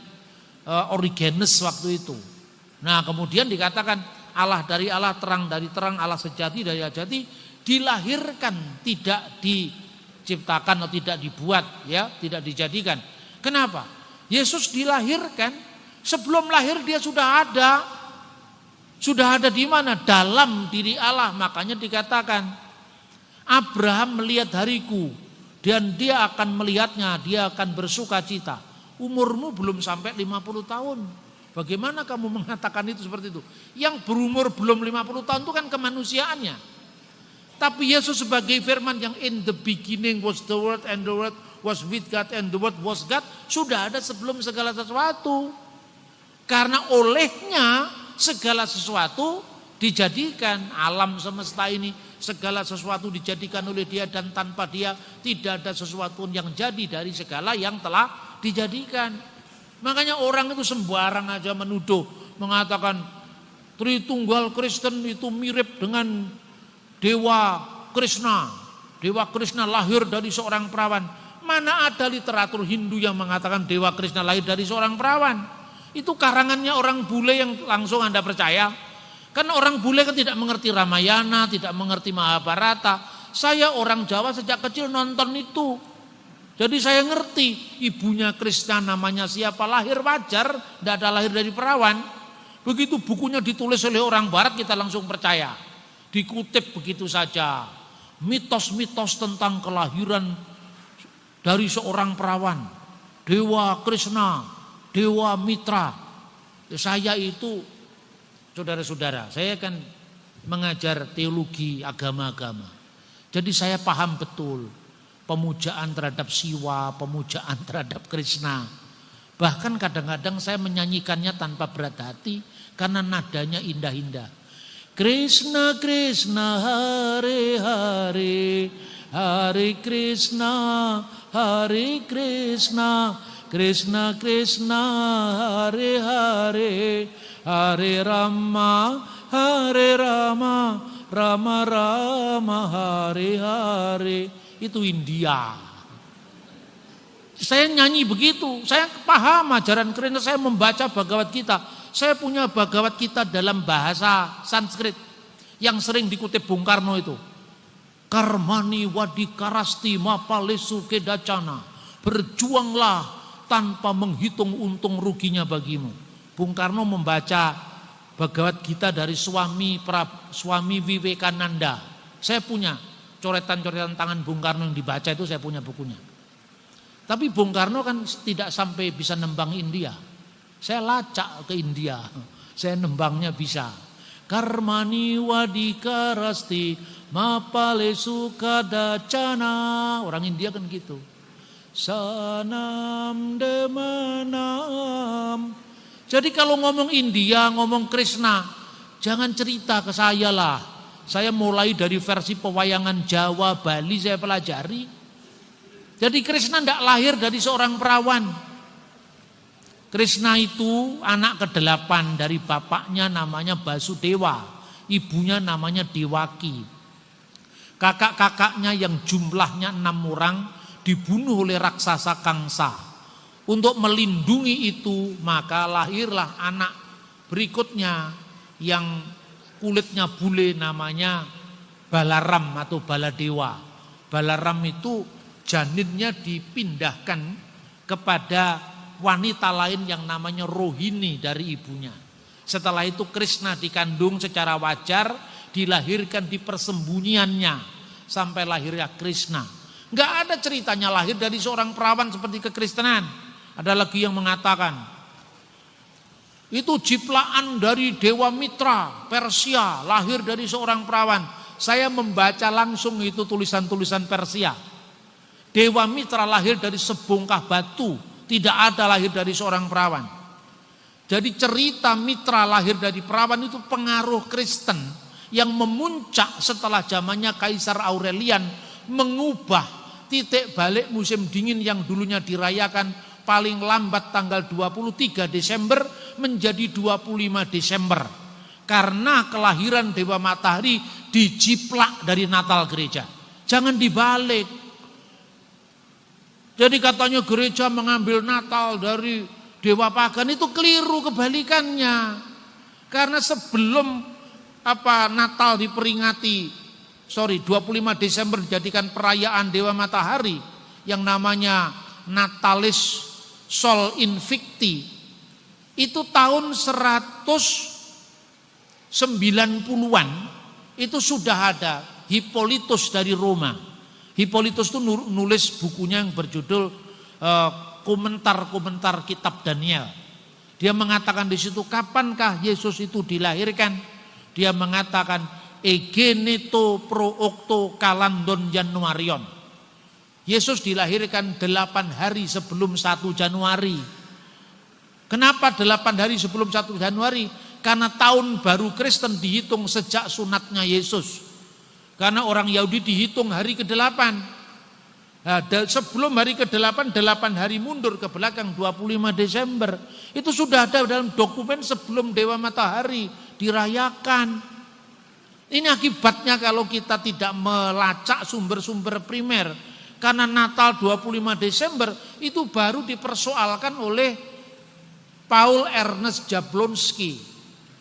Origenes waktu itu. Nah kemudian dikatakan Allah dari Allah, terang dari terang, Allah sejati dari Allah sejati, dilahirkan, tidak diciptakan atau tidak dibuat, ya, tidak dijadikan. Kenapa? Yesus dilahirkan, sebelum lahir dia sudah ada. Sudah ada di mana? Dalam diri Allah. Makanya dikatakan Abraham melihat hariku dan dia akan melihatnya, dia akan bersuka cita. Umurmu belum sampai 50 tahun. Bagaimana kamu mengatakan itu seperti itu? Yang berumur belum 50 tahun itu kan kemanusiaannya. Tapi Yesus sebagai firman yang in the beginning was the word and the word was with God and the word was God, sudah ada sebelum segala sesuatu. Karena olehnya segala sesuatu dijadikan, alam semesta ini segala sesuatu dijadikan oleh dia dan tanpa dia tidak ada sesuatu yang jadi dari segala yang telah dijadikan. Makanya orang itu sembarang aja menuduh, mengatakan Tritunggal Kristen itu mirip dengan Dewa Krishna. Dewa Krishna lahir dari seorang perawan. Mana ada literatur Hindu yang mengatakan Dewa Krishna lahir dari seorang perawan? Itu karangannya orang bule yang langsung Anda percaya. Kan orang bule kan tidak mengerti Ramayana, tidak mengerti Mahabharata. Saya orang Jawa sejak kecil nonton itu. Jadi saya ngerti ibunya Krishna namanya siapa, lahir wajar, tidak ada lahir dari perawan. Begitu bukunya ditulis oleh orang barat kita langsung percaya. Dikutip begitu saja. Mitos-mitos tentang kelahiran dari seorang perawan, Dewa Krishna, Dewa Mitra. Saya itu, saudara-saudara, saya kan mengajar teologi agama-agama. Jadi saya paham betul pemujaan terhadap Siwa, pemujaan terhadap Krishna. Bahkan kadang-kadang saya menyanyikannya tanpa berat hati karena nadanya indah-indah. Krishna Krishna Hare Hare, Hare Krishna Hare Krishna, Krishna Krishna Hare Hare, Hare Rama Hare Rama, Rama Rama Hare Hare. Itu India. Saya nyanyi begitu, saya paham ajaran Krishna, saya membaca Bhagavad Gita. Saya punya Bhagavad Gita dalam bahasa Sanskrit yang sering dikutip Bung Karno itu. Karmani wadikarasti mapalesu kedacana. Berjuanglah tanpa menghitung untung ruginya bagimu. Bung Karno membaca Bhagavad Gita dari Swami Vivekananda. Saya punya coretan-coretan tangan Bung Karno yang dibaca itu, saya punya bukunya. Tapi Bung Karno kan tidak sampai bisa nembang India. Saya lacak ke India, saya nembangnya bisa. Karmani wadikarasti mapalesu kadacana. Orang India kan gitu. Sanam demanam. Jadi kalau ngomong India, ngomong Krishna, jangan cerita ke saya lah. Saya mulai dari versi pewayangan Jawa, Bali saya pelajari. Jadi Krishna tidak lahir dari seorang perawan. Krishna itu anak ke-8 dari bapaknya namanya Basudewa, ibunya namanya Dewaki. Kakak-kakaknya yang jumlahnya 6 orang dibunuh oleh raksasa Kangsa. Untuk melindungi itu maka lahirlah anak berikutnya yang kulitnya bule namanya Balaram atau Baladewa. Balaram itu janinnya dipindahkan kepada wanita lain yang namanya Rohini dari ibunya. Setelah itu Krishna dikandung secara wajar, dilahirkan di persembunyiannya sampai lahirnya Krishna. Enggak ada ceritanya lahir dari seorang perawan seperti kekristenan. Ada lagi yang mengatakan itu ciptaan dari Dewa Mitra Persia, lahir dari seorang perawan. Saya membaca langsung itu tulisan-tulisan Persia. Dewa Mitra lahir dari sebongkah batu, tidak ada lahir dari seorang perawan. Jadi cerita Mitra lahir dari perawan itu pengaruh Kristen yang memuncak setelah zamannya Kaisar Aurelian mengubah titik balik musim dingin yang dulunya dirayakan paling lambat tanggal 23 Desember menjadi 25 Desember. Karena kelahiran Dewa Matahari dijiplak dari Natal gereja. Jangan dibalik. Jadi katanya gereja mengambil Natal dari dewa pagan, itu keliru, kebalikannya. Karena sebelum Natal diperingati, 25 Desember dijadikan perayaan Dewa Matahari yang namanya Natalis Sol Invicti. Itu tahun 190-an itu sudah ada Hippolytus dari Roma. Hippolytus itu nulis bukunya yang berjudul komentar-komentar kitab Daniel. Dia mengatakan di situ kapankah Yesus itu dilahirkan? Dia mengatakan egeneto pro octo kalandon Januarion. Yesus dilahirkan 8 hari sebelum 1 Januari. Kenapa 8 hari sebelum 1 Januari? Karena tahun baru Kristen dihitung sejak sunatnya Yesus. Karena orang Yahudi dihitung hari ke-8. Nah, sebelum hari ke-8, 8 hari mundur ke belakang 25 Desember. Itu sudah ada dalam dokumen sebelum Dewa Matahari dirayakan. Ini akibatnya kalau kita tidak melacak sumber-sumber primer. Karena Natal 25 Desember itu baru dipersoalkan oleh Paul Ernest Jablonski.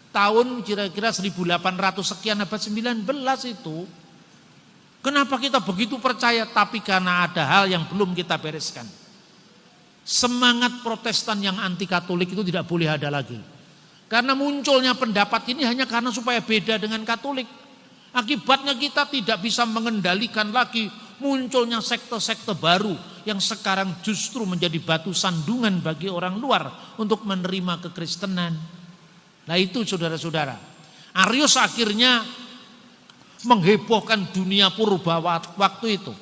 Tahun kira-kira 1800 sekian abad 19 itu. Kenapa kita begitu percaya? Tapi karena ada hal yang belum kita bereskan. Semangat Protestan yang anti Katolik itu tidak boleh ada lagi. Karena munculnya pendapat ini hanya karena supaya beda dengan Katolik. Akibatnya kita tidak bisa mengendalikan lagi munculnya sekte-sekte baru yang sekarang justru menjadi batu sandungan bagi orang luar untuk menerima kekristenan. Nah itu saudara-saudara, Arius akhirnya menghebohkan dunia purba waktu itu.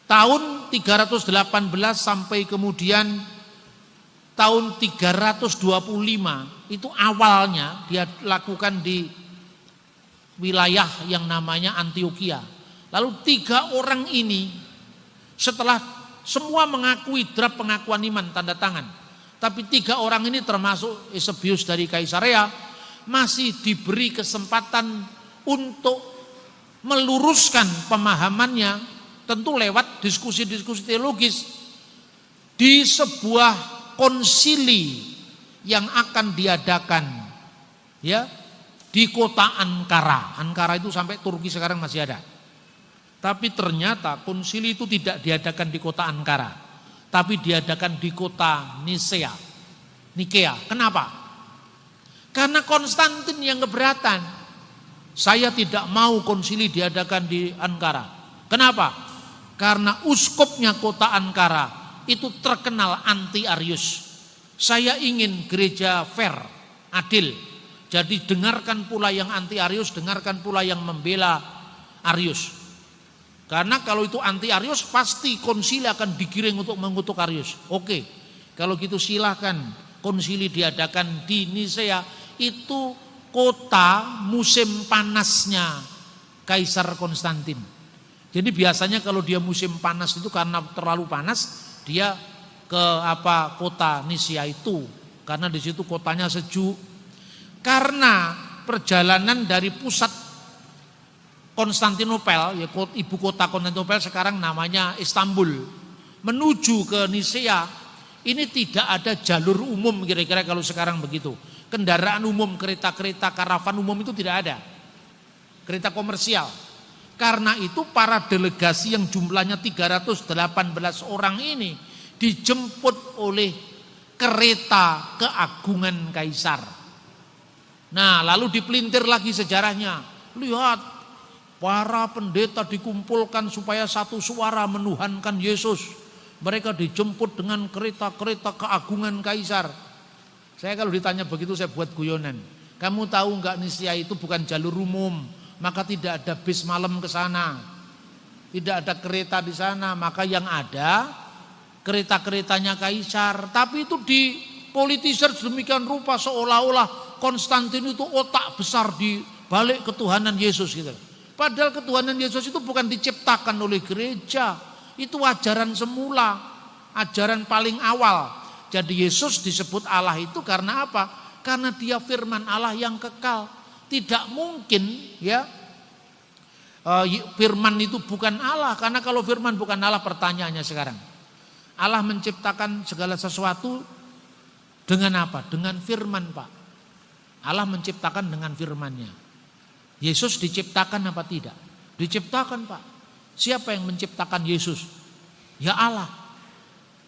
Tahun 318 sampai kemudian tahun 325 itu awalnya dia lakukan di wilayah yang namanya Antioquia. Lalu 3 orang ini setelah semua mengakui draft pengakuan iman tanda tangan, tapi 3 orang ini termasuk Eusebius dari Kaisarea masih diberi kesempatan untuk meluruskan pemahamannya, tentu lewat diskusi-diskusi teologis di sebuah konsili yang akan diadakan ya di kota Ankara. Ankara itu sampai Turki sekarang masih ada. Tapi ternyata konsili itu tidak diadakan di kota Ankara, tapi diadakan di kota Nikea. Kenapa? Karena Konstantin yang keberatan. Saya tidak mau konsili diadakan di Ankara. Kenapa? Karena uskupnya kota Ankara itu terkenal anti Arius. Saya ingin gereja fair, adil. Jadi dengarkan pula yang anti Arius, dengarkan pula yang membela Arius. Karena kalau itu anti Arius pasti konsili akan digiring untuk mengutuk Arius. Oke, kalau gitu silahkan konsili diadakan di Nisea. Itu kota musim panasnya Kaisar Konstantin. Jadi biasanya kalau dia musim panas itu karena terlalu panas dia ke kota Nisea itu, karena di situ kotanya sejuk. Karena perjalanan dari pusat Konstantinopel, ya ibu kota Konstantinopel sekarang namanya Istanbul, menuju ke Nisea, ini tidak ada jalur umum kira-kira kalau sekarang begitu. Kendaraan umum, kereta-kereta, karavan umum itu tidak ada. Kereta komersial. Karena itu para delegasi yang jumlahnya 318 orang ini dijemput oleh kereta keagungan Kaisar. Nah, lalu dipelintir lagi sejarahnya. Lihat, para pendeta dikumpulkan supaya satu suara menuhankan Yesus. Mereka dijemput dengan kereta-kereta keagungan Kaisar. Saya kalau ditanya begitu saya buat guyonan. Kamu tahu enggak Nisea itu bukan jalur umum, maka tidak ada bis malam ke sana. Tidak ada kereta di sana, maka yang ada kereta-keretanya Kaisar. Tapi itu dipolitisir sedemikian rupa seolah-olah Konstantin itu otak besar di balik ketuhanan Yesus gitu. Padahal ketuhanan Yesus itu bukan diciptakan oleh gereja. Itu ajaran semula, ajaran paling awal. Jadi Yesus disebut Allah itu karena apa? Karena dia firman Allah yang kekal. Tidak mungkin ya firman itu bukan Allah. Karena kalau firman bukan Allah, pertanyaannya sekarang, Allah menciptakan segala sesuatu dengan apa? Dengan firman, Pak. Allah menciptakan dengan firman-Nya. Yesus diciptakan apa tidak? Diciptakan, Pak. Siapa yang menciptakan Yesus? Ya Allah.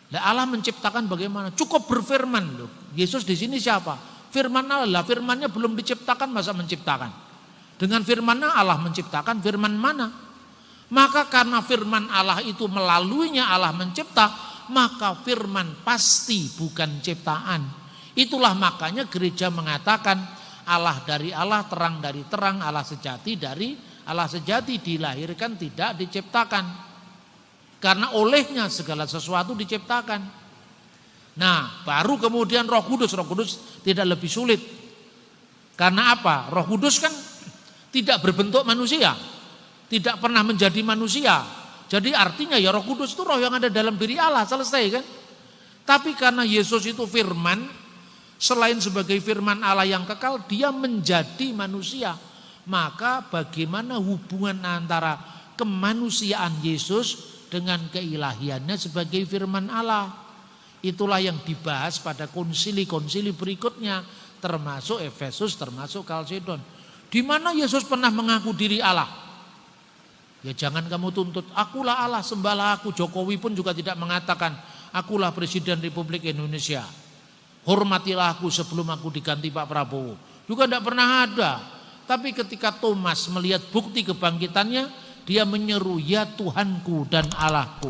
Nah, Allah menciptakan bagaimana? Cukup berfirman loh. Yesus di sini siapa? Firman Allah. Firman-Nya belum diciptakan, masa menciptakan? Dengan firman-Nya Allah menciptakan. Firman mana? Maka karena firman Allah itu melaluinya Allah mencipta, maka firman pasti bukan ciptaan. Itulah makanya gereja mengatakan Allah dari Allah, terang dari terang, Allah sejati dari Allah sejati, dilahirkan tidak diciptakan. Karena olehnya segala sesuatu diciptakan. Nah, baru kemudian Roh Kudus tidak lebih sulit. Karena apa? Roh Kudus kan tidak berbentuk manusia, tidak pernah menjadi manusia. Jadi artinya ya Roh Kudus itu roh yang ada dalam diri Allah, selesai kan? Tapi karena Yesus itu firman, selain sebagai firman Allah yang kekal, dia menjadi manusia. Maka bagaimana hubungan antara kemanusiaan Yesus dengan keilahiannya sebagai firman Allah? Itulah yang dibahas pada konsili-konsili berikutnya, termasuk Efesus, termasuk Kalsedon. Di mana Yesus pernah mengaku diri Allah? Ya jangan kamu tuntut, akulah Allah, sembahlah aku. Jokowi pun juga tidak mengatakan, akulah Presiden Republik Indonesia, hormatilah aku sebelum aku diganti Pak Prabowo. Juga tidak pernah ada. Tapi ketika Thomas melihat bukti kebangkitannya, dia menyeru, ya Tuhanku dan Allahku.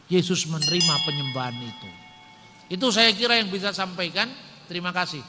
Yesus menerima penyembahan itu. Itu saya kira yang bisa sampaikan. Terima kasih.